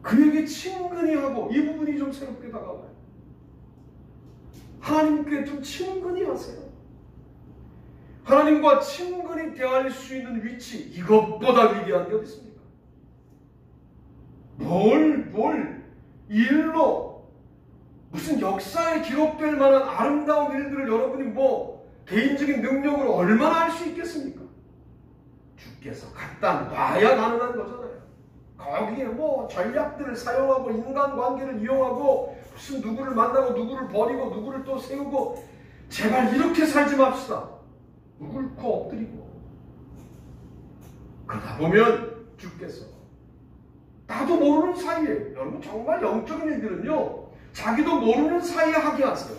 그에게 친근히 하고 이 부분이 좀 새롭게 다가와요. 하나님께 좀 친근히 하세요. 하나님과 친근히 대할 수 있는 위치, 이것보다 위대한 게 어디 있습니까? 일로 무슨 역사에 기록될 만한 아름다운 일들을 여러분이 개인적인 능력으로 얼마나 할 수 있겠습니까? 주께서 갖다 놔야 가능한 거잖아요. 거기에 전략들을 사용하고 인간관계를 이용하고 무슨 누구를 만나고 누구를 버리고 누구를 또 세우고 제발 이렇게 살지 맙시다. 꿇고 엎드리고 그러다 보면 주께서 나도 모르는 사이에 여러분 정말 영적인 일들은요 자기도 모르는 사이에 하게 하세요.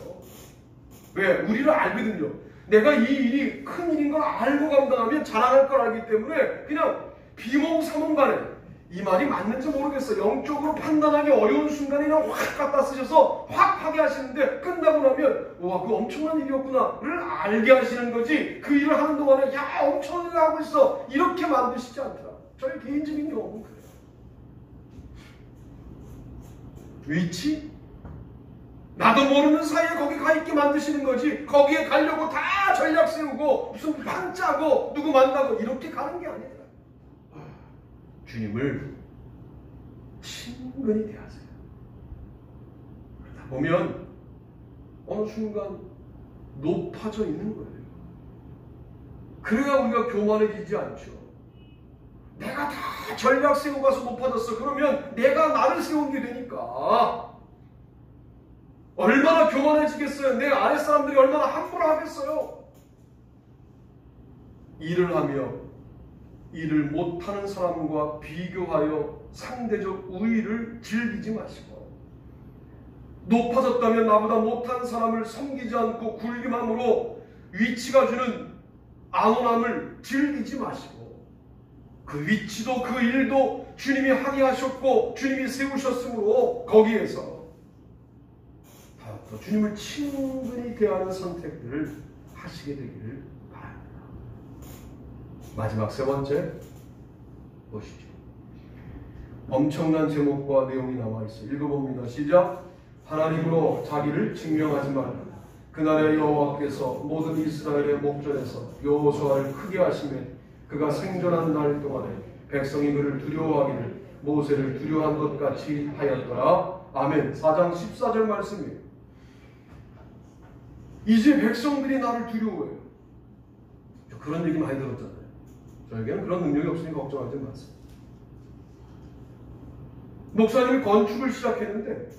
왜? 우리를 알거든요. 내가 이 일이 큰 일인 걸 알고 감당하면 자랑할 걸 알기 때문에 그냥 비몽사몽간에 이 말이 맞는지 모르겠어. 영적으로 판단하기 어려운 순간에 그냥 확 갖다 쓰셔서 확 하게 하시는데 끝나고 나면 와 그거 엄청난 일이었구나를 알게 하시는 거지 그 일을 하는 동안에 야 엄청난 일 하고 있어 이렇게 만드시지 않더라. 저의 개인적인 경험은 그래요. 위치? 나도 모르는 사이에 거기 가 있게 만드시는 거지. 거기에 가려고 다 전략 세우고 무슨 판 짜고 누구 만나고 이렇게 가는 게 아니라 주님을 친근히 대하세요. 그러다 보면 어느 순간 높아져 있는 거예요. 그래야 우리가 교만해지지 않죠. 내가 다 전략 세우고 가서 높아졌어. 그러면 내가 나를 세운 게 되니까 얼마나 교만해지겠어요. 내 아랫사람들이 얼마나 함부로 하겠어요. 일을 하며 일을 못하는 사람과 비교하여 상대적 우위를 즐기지 마시고, 높아졌다면 나보다 못한 사람을 섬기지 않고 굴림함으로 위치가 주는 안온함을 즐기지 마시고, 그 위치도 그 일도 주님이 합의하셨고 주님이 세우셨으므로 거기에서 주님을 친근히 대하는 선택들을 하시게 되기를 바랍니다. 마지막 세 번째 보시죠. 엄청난 제목과 내용이 나와 있어요. 읽어봅니다. 시작. 하나님으로 자기를 증명하지 말라. 그날에 여호와께서 모든 이스라엘의 목전에서 여호수아를 크게 하시매 그가 생존한 날 동안에 백성이 그를 두려워하기를 모세를 두려워한 것 같이 하였더라. 아멘. 4장 14절 말씀이에요. 이제 백성들이 나를 두려워해요. 그런 얘기 많이 들었잖아요. 저에게는 그런 능력이 없으니 걱정하지 마세요. 목사님이 건축을 시작했는데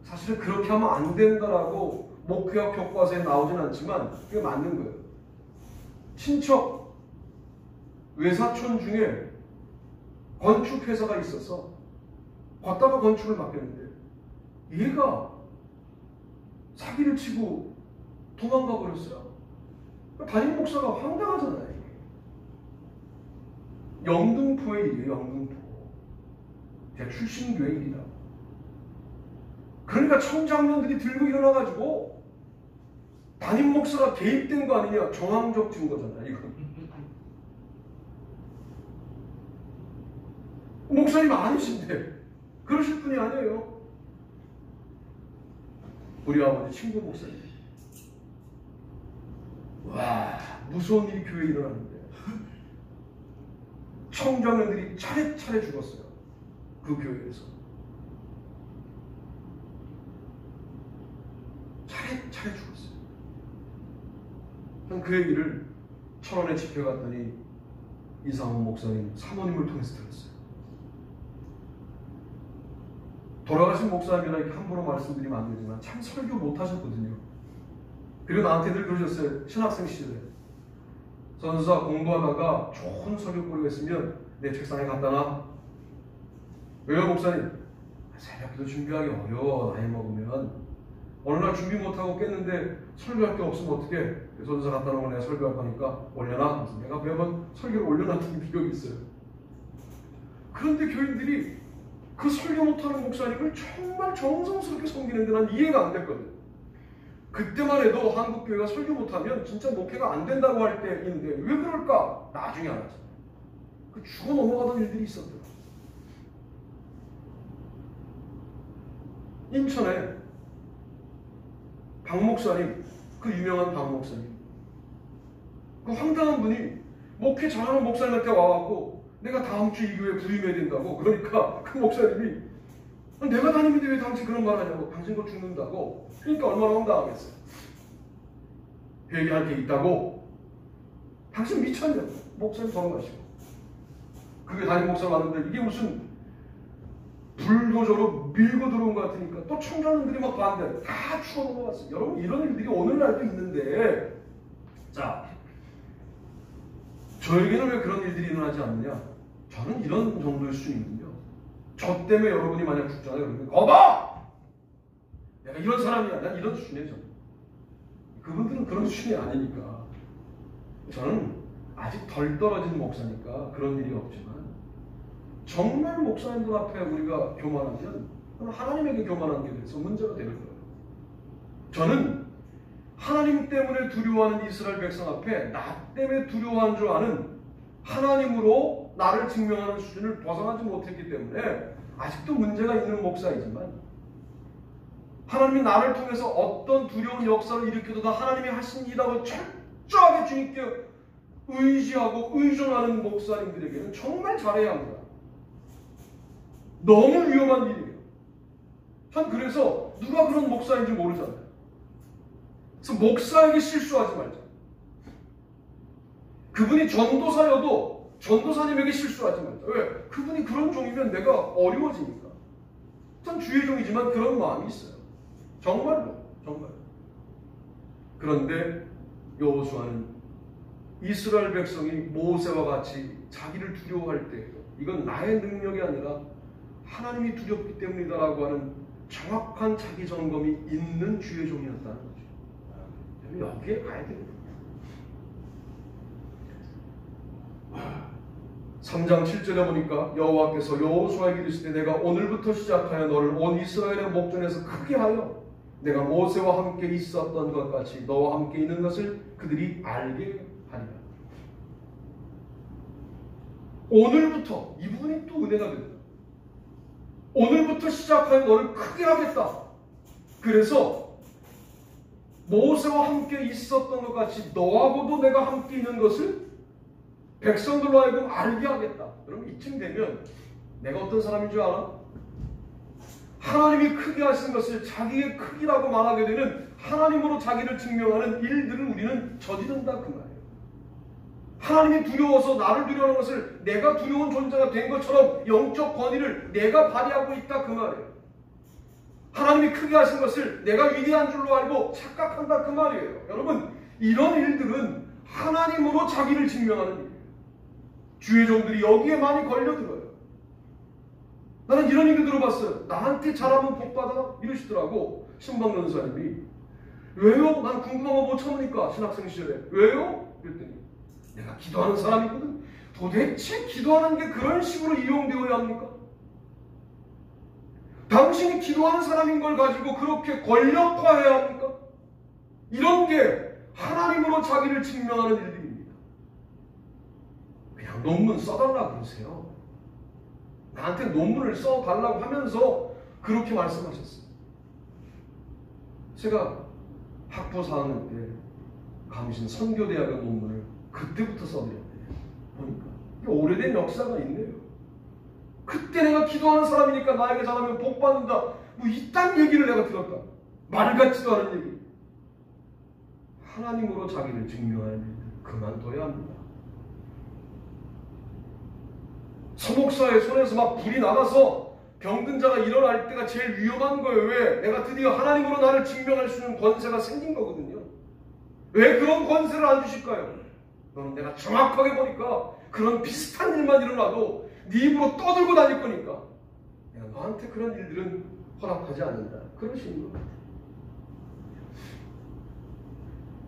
사실은 그렇게 하면 안 된다라고 목회학 교과서에 나오진 않지만 그게 맞는 거예요. 친척 외사촌 중에 건축회사가 있어서 걷다가 건축을 맡겼는데 얘가 사기를 치고 도망가 버렸어요. 담임 목사가 황당하잖아요. 영등포의 일이에요. 영등포. 제가 출신 교회 일이다. 그러니까 청장년들이 들고 일어나가지고 담임 목사가 개입된 거 아니냐. 정황적 증거잖아요. 이건. 목사님 아니신데 그러실 분이 아니에요. 우리 아버지 친구 목사님. 와, 무서운 일이 교회에 일어났는데 청장년들이 차례차례 죽었어요. 그 교회에서. 차례차례 죽었어요. 전 그 얘기를 천원에 집회 갔더니 이상훈 목사님 사모님을 통해서 들었어요. 돌아가신 목사님이라 이렇게 함부로 말씀드리면 안 되지만 참 설교 못하셨거든요. 그리고 나한테 늘 그러셨어요. 신학생 시절에. 선수사 공부하다가 좋은 설교거리가 있으면 내 책상에 갖다 놔. 왜요 목사님? 새벽기도 준비하기 어려워. 나이 먹으면. 어느 날 준비 못하고 깼는데 설교할 게 없으면 어떡해. 선수사 갖다 놓으면 내가 설교할 거니까 올려놔. 그래서 내가 매번 설교를 올려놨던 기억이 있어요. 그런데 교인들이 그 설교 못하는 목사님을 정말 정성스럽게 섬기는데 난 이해가 안 됐거든. 그때만 해도 한국교회가 설교 못하면 진짜 목회가 안 된다고 할 때인데 왜 그럴까? 나중에 알았잖아. 그 죽어 넘어가던 일들이 있었더라. 인천에 박 목사님, 그 유명한 박 목사님, 그 황당한 분이 목회 잘하는 목사님한테 와갖고 내가 다음 주 이 교회에 부임해야 된다고. 그러니까 그 목사님이 내가 다니는데 왜 당신 그런 말 하냐고. 당신 거 죽는다고. 그러니까 얼마나 황당하겠어요. 회개할 게 있다고. 당신 미쳤냐고. 목사님 돌아가시고. 그게 담임 목사가 왔는데 이게 무슨 불도저로 밀고 들어온 것 같으니까 또 청장님들이 막 반대. 다 추워 넘어갔어요. 여러분 이런 일들이 오늘날도 있는데, 자, 저에게는 왜 그런 일들이 일어나지 않느냐? 저는 이런 정도의 수준이거든요. 저 때문에 여러분이 만약 죽잖아요. 그러면 거봐! 내가 이런 사람이야. 난 이런 수준이에요. 저는. 그분들은 그런 수준이 아니니까. 저는 아직 덜 떨어진 목사니까 그런 일이 없지만 정말 목사님들 앞에 우리가 교만하면 하나님에게 교만한 게 돼서 문제가 되는 거예요. 저는 하나님 때문에 두려워하는 이스라엘 백성 앞에 나 때문에 두려워한 줄 아는 하나님으로 나를 증명하는 수준을 벗어나지 못했기 때문에 아직도 문제가 있는 목사이지만, 하나님이 나를 통해서 어떤 두려운 역사를 일으켜도 하나님이 하신 일이라고 철저하게 주님께 의지하고 의존하는 목사님들에게는 정말 잘해야 합니다. 너무 위험한 일이에요. 전 그래서 누가 그런 목사인지 모르잖아요. 그래서 목사에게 실수하지 말자. 그분이 전도사여도 전도사님에게 실수하지 말자. 왜? 그분이 그런 종이면 내가 어려워지니까. 전 주의 종이지만 그런 마음이 있어요. 정말로. 그런데 여호수아는 이스라엘 백성이 모세와 같이 자기를 두려워할 때, 이건 나의 능력이 아니라 하나님이 두렵기 때문이다라고 하는 정확한 자기 점검이 있는 주의 종이었다는 거죠. 여기에 가야 되거든요. 3장 7절에 보니까 여호와께서 여호수아에게 이르시되 내가 오늘부터 시작하여 너를 온 이스라엘의 목전에서 크게 하여 내가 모세와 함께 있었던 것 같이 너와 함께 있는 것을 그들이 알게 하리라. 오늘부터, 이 부분이 또 은혜가 됩니다. 오늘부터 시작하여 너를 크게 하겠다. 그래서 모세와 함께 있었던 것 같이 너하고도 내가 함께 있는 것을 백성들로 하여금 알게 하겠다. 여러분, 이쯤 되면 내가 어떤 사람인 줄 알아? 하나님이 크게 하신 것을 자기의 크기라고 말하게 되는, 하나님으로 자기를 증명하는 일들을 우리는 저지른다 그 말이에요. 하나님이 두려워서 나를 두려워하는 것을 내가 두려운 존재가 된 것처럼 영적 권위를 내가 발휘하고 있다 그 말이에요. 하나님이 크게 하신 것을 내가 위대한 줄로 알고 착각한다 그 말이에요. 여러분, 이런 일들은 하나님으로 자기를 증명하는 일이에요. 주의 종들이 여기에 많이 걸려들어요. 나는 이런 얘기 들어봤어요. 나한테 잘하면 복받아? 이러시더라고. 신방론사님이. 왜요? 난 궁금한 거 못 참으니까, 신학생 시절에. 왜요? 그랬더니 내가 기도하는 사람이거든. 도대체 기도하는 게 그런 식으로 이용되어야 합니까? 당신이 기도하는 사람인 걸 가지고 그렇게 권력화해야 합니까? 이런 게 하나님으로 자기를 증명하는 일들입니다. 그냥 논문 써달라 그러세요. 나한테 논문을 써달라고 하면서 그렇게 말씀하셨어요. 제가 학부 4학년 때 감신 선교대학의 논문을 그때부터 써드렸대요. 보니까 오래된 역사가 있네요. 그때 내가 기도하는 사람이니까 나에게 잘하면 복받는다, 뭐 이딴 얘기를 내가 들었다. 말 같지도 않은 얘기. 하나님으로 자기를 증명하는 일들 그만둬야 합니다. 서목사의 손에서 막 불이 나가서 병든 자가 일어날 때가 제일 위험한 거예요. 왜? 내가 드디어 하나님으로 나를 증명할 수 있는 권세가 생긴 거거든요. 왜 그런 권세를 안 주실까요? 너는 내가 정확하게 보니까 그런 비슷한 일만 일어나도 네 입으로 떠들고 다닐 거니까 내가 너한테 그런 일들은 허락하지 않는다. 그러시는 겁니다.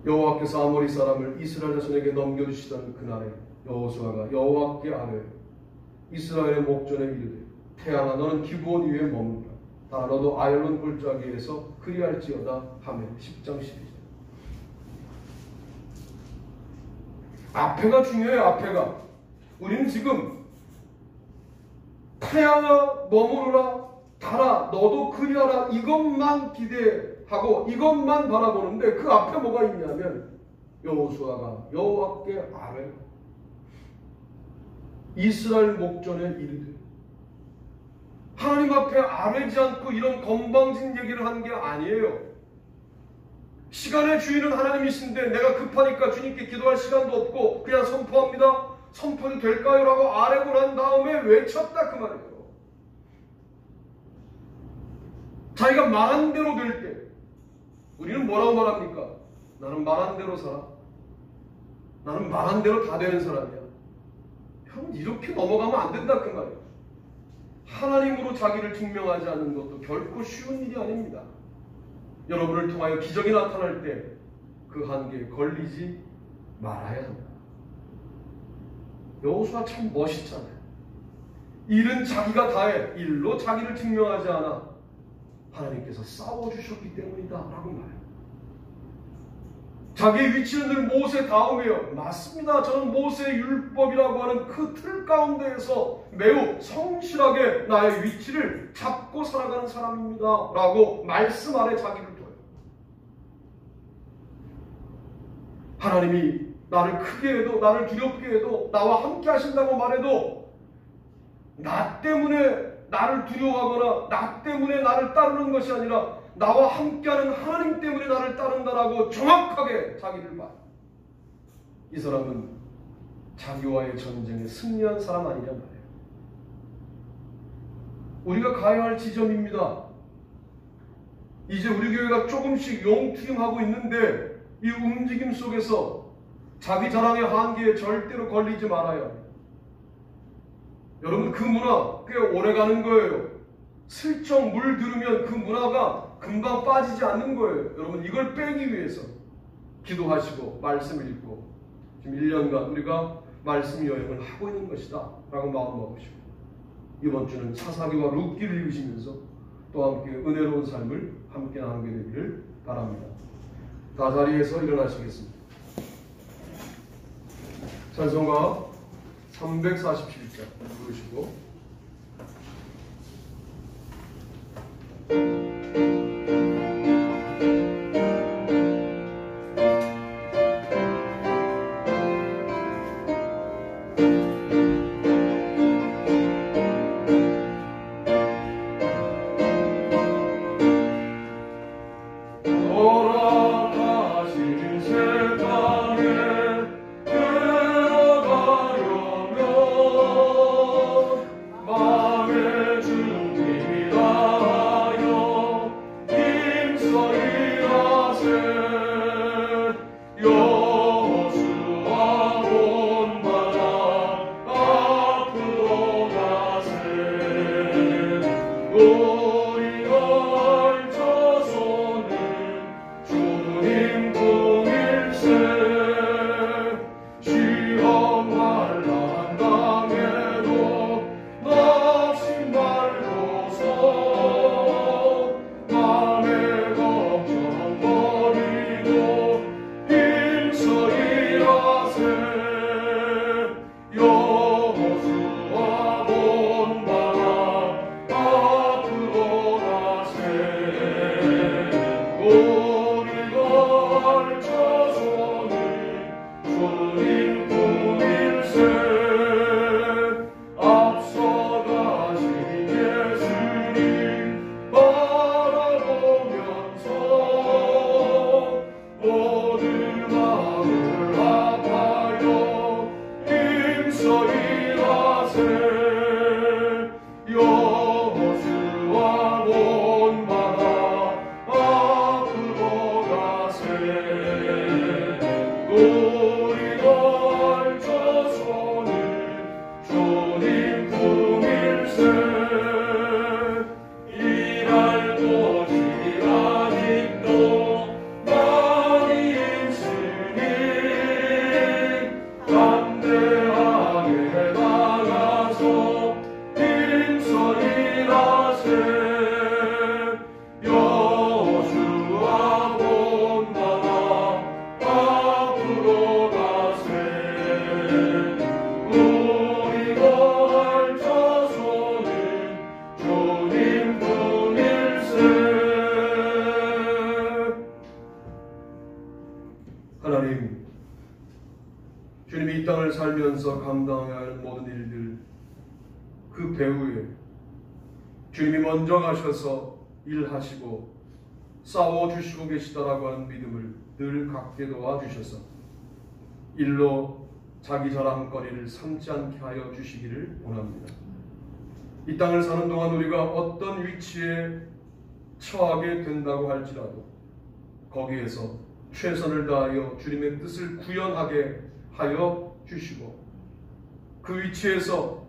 여호와께서 아모리 사람을 이스라엘 자손에게 넘겨주시던 그날에 여호수아가 여호와께 아뢰 이스라엘의 목전에 이르되 태양아 너는 기브온 위에 머무르라. 다 너도 아얄론 골짜기에서 그리할지어다 하며 10장 12절. 앞에가 중요해요. 앞에가. 우리는 지금 태양아 머무르라, 달아 너도 그리하라, 이것만 기대하고 이것만 바라보는데 그 앞에 뭐가 있냐면 여호수아가 여호와께 아뢰 이스라엘 목전에 이르되. 하나님 앞에 아뢰지 않고 이런 건방진 얘기를 하는 게 아니에요. 시간의 주인은 하나님이신데 내가 급하니까 주님께 기도할 시간도 없고 그냥 선포합니다. 선포도 될까요? 라고 아뢰고 난 다음에 외쳤다 그 말이에요. 자기가 말한 대로 될 때 우리는 뭐라고 말합니까? 나는 말한 대로 살아. 나는 말한 대로 다 되는 사람이야. 형, 이렇게 넘어가면 안 된다 그 말이에요. 하나님으로 자기를 증명하지 않는 것도 결코 쉬운 일이 아닙니다. 여러분을 통하여 기적이 나타날 때 그 한계에 걸리지 말아야 합니다. 여호수아 참 멋있잖아요. 일은 자기가 다해. 일로 자기를 증명하지 않아. 하나님께서 싸워주셨기 때문이다 라고 말해요. 자기의 위치는 늘 모세 다음이에요. 맞습니다. 저는 모세의 율법이라고 하는 그 틀 가운데에서 매우 성실하게 나의 위치를 잡고 살아가는 사람입니다. 라고 말씀 아래 자기를 둬요. 하나님이 나를 크게 해도, 나를 두렵게 해도, 나와 함께 하신다고 말해도 나 때문에 나를 두려워하거나 나 때문에 나를 따르는 것이 아니라 나와 함께하는 하나님 때문에 나를 따른다라고 정확하게 자기를 봐. 이 사람은 자기와의 전쟁에 승리한 사람 아니냐 말이에요. 우리가 가야 할 지점입니다. 이제 우리 교회가 조금씩 용투임하고 있는데 이 움직임 속에서 자기 자랑의 한계에 절대로 걸리지 말아요. 여러분, 그 문화 꽤 오래 가는 거예요. 슬쩍 물들으면 그 문화가 금방 빠지지 않는 거예요. 여러분, 이걸 빼기 위해서 기도하시고 말씀을 읽고 지금 1년간 우리가 말씀 여행을 하고 있는 것이다 라고 마음먹으시고, 이번 주는 사사기와 룻기를 읽으시면서 또 함께 은혜로운 삶을 함께 나누게 되기를 바랍니다. 다 자리에서 일어나시겠습니다. 찬송가 347장 부르시고 하나님, 주님이 이 땅을 살면서 감당해야 할 모든 일들, 그 배후에 주님이 먼저 가셔서 일하시고 싸워주시고 계시다라고 하는 믿음을 늘 갖게 도와주셔서 일로 자기 자랑거리를 삼지 않게 하여 주시기를 원합니다. 이 땅을 사는 동안 우리가 어떤 위치에 처하게 된다고 할지라도 거기에서 최선을 다하여 주님의 뜻을 구현하게 하여 주시고, 그 위치에서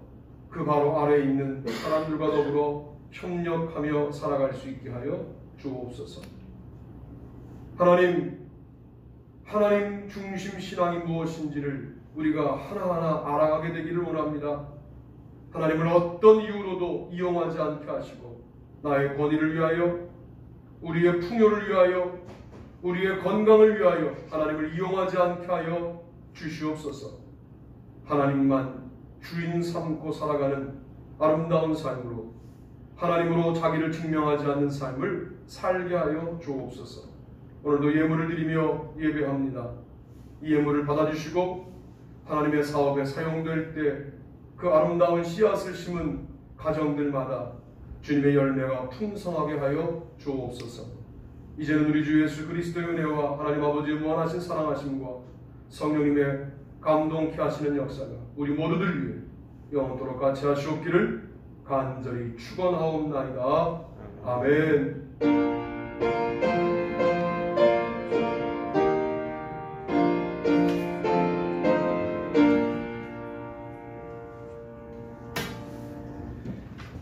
그 바로 아래에 있는 사람들과 더불어 협력하며 살아갈 수 있게 하여 주옵소서. 하나님 중심 신앙이 무엇인지를 우리가 하나하나 알아가게 되기를 원합니다. 하나님을 어떤 이유로도 이용하지 않게 하시고 나의 권위를 위하여, 우리의 풍요를 위하여, 우리의 건강을 위하여 하나님을 이용하지 않게 하여 주시옵소서. 하나님만 주인 삼고 살아가는 아름다운 삶으로 하나님으로 자기를 증명하지 않는 삶을 살게 하여 주옵소서. 오늘도 예물을 드리며 예배합니다. 이 예물을 받아주시고 하나님의 사업에 사용될 때 그 아름다운 씨앗을 심은 가정들마다 주님의 열매가 풍성하게 하여 주옵소서. 이제는 우리 주 예수 그리스도의 은혜와 하나님 아버지의 무한하신 사랑하심과 성령님의 감동케 하시는 역사가 우리 모두들 위해 영원토록 같이 하시옵기를 간절히 축원하옵나이다. 아멘.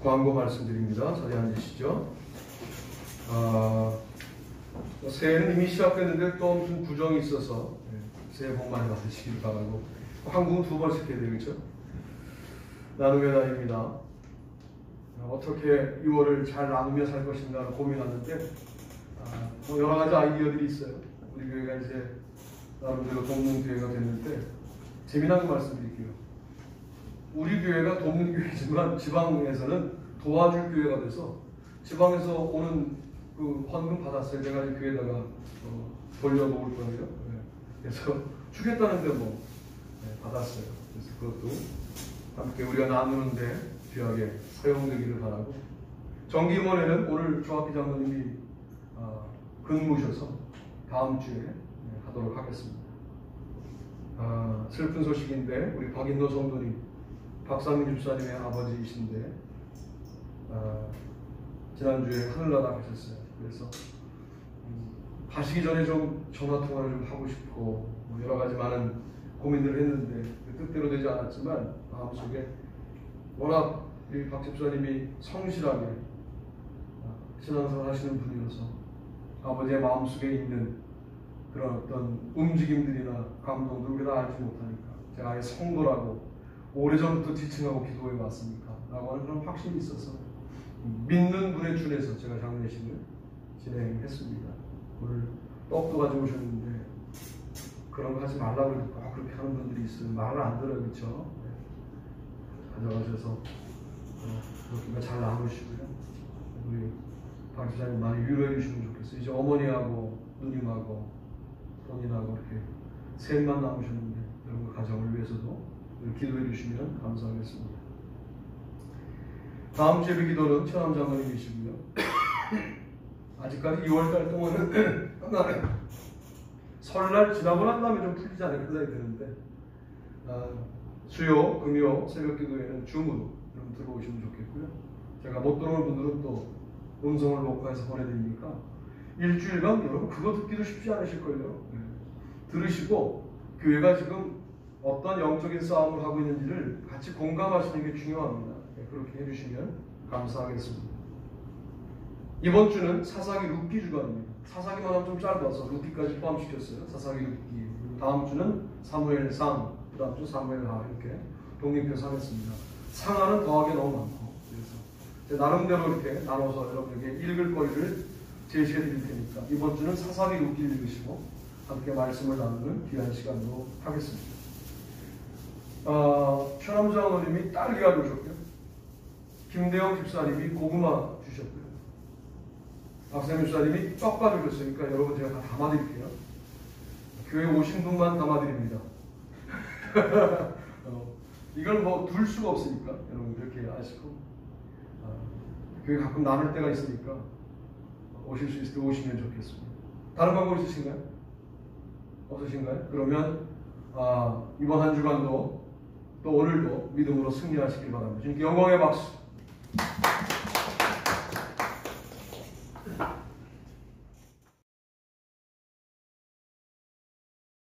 광고 말씀드립니다. 자리에 앉으시죠. 새해는 이미 시작됐는데 또 무슨 구정이 있어서 새해 복 많이 받으시길 바라고. 한국은 2번씩 해야 되겠죠? 나눔의 날입니다. 어떻게 2월을 잘 나누며 살 것인가를 고민하는데 여러 가지 아이디어들이 있어요. 우리 교회가 이제 나름대로 돕는 교회가 됐는데 재미난 거 말씀드릴게요. 우리 교회가 돕는 교회지만 지방에서는 도와줄 교회가 돼서 지방에서 오는 그 헌금 받았어요. 내가 이 교회에다가 돌려놓을 거예요. 그래서 주겠다는데 받았어요. 그래서 그것도 함께 우리가 나누는데 귀하게 사용되기를 바라고. 정기임원회는 오늘 조합기 장로님이 근무셔서 다음 주에 하도록 하겠습니다. 슬픈 소식인데 우리 박인도 성도님 박상민 집사님의 아버지이신데 지난주에 하늘나라 가셨어요. 그래서 가시기 전에 좀 전화통화를 좀 하고 싶고 여러 가지 많은 고민들을 했는데 뜻대로 되지 않았지만 마음속에 워낙 우리 박 집사님이 성실하게 신앙생활 하시는 분이어서 아버지의 마음속에 있는 그런 어떤 움직임들이나 감동들 우리가 알지 못하니까 제가 아예 성도라고 오래전부터 지칭하고 기도해 왔으니까 라고 하는 그런 확신이 있어서 믿는 분에 준해서 제가 장례식을 진행했습니다. 오늘 떡도 가져오셨는데 그런 거 하지 말라고 해도 꼭 그렇게 하는 분들이 있어요. 말을 안 들어요. 그렇죠? 가져가셔서 그렇게 잘 나누시고요. 우리 박 지사님 많이 위로해 주시면 좋겠어요. 이제 어머니하고 누님하고 본인하고 이렇게 셋만 남으셨는데 여러분 가정을 위해서도 기도해 주시면 감사하겠습니다. 다음 주 예배 기도는 최남 장로님이시고요. 아직까지 2월달 동안은 설날 지나고 난 다음에 좀 풀리지 않을까 생각이 드는데 수요, 금요, 새벽 기도에는 줌으로 좀 들어오시면 좋겠고요. 제가 못 들어오는 분들은 또 음성을 녹화해서 보내드리니까 일주일간 여러분 그거 듣기도 쉽지 않으실 거예요. 들으시고 교회가 지금 어떤 영적인 싸움을 하고 있는지를 같이 공감하시는 게 중요합니다. 그렇게 해주시면 감사하겠습니다. 이번 주는 사사기 룻기 주간입니다. 사사기만 하면 좀 짧아서 룻기까지 포함시켰어요. 사사기 룻기. 다음 주는 사무엘상, 그 다음 주 사무엘하 이렇게 독립해서 하겠습니다. 상하는 더하기 너무 많고 그래서 나름대로 이렇게 나눠서 여러분에게 읽을 거리를 제시해 드릴 테니까 이번 주는 사사기 룻기 읽으시고 함께 말씀을 나누는 귀한 시간으로 하겠습니다. 최남 장로님이 딸기 가져오셨고요. 김대영 집사님이 고구마 주셨고요. 박세민 집사님이 떡 가져오셨으니까 여러분 제가 다 담아드릴게요. 교회 오신 분만 담아드립니다. 이걸 둘 수가 없으니까 여러분 그렇게 아시고 교회 가끔 나눌 때가 있으니까 오실 수 있을 때 오시면 좋겠습니다. 다른 방법 있으신가요? 없으신가요? 그러면 이번 한 주간도 또 오늘도 믿음으로 승리하시길 바랍니다. 주님께 영광의 박수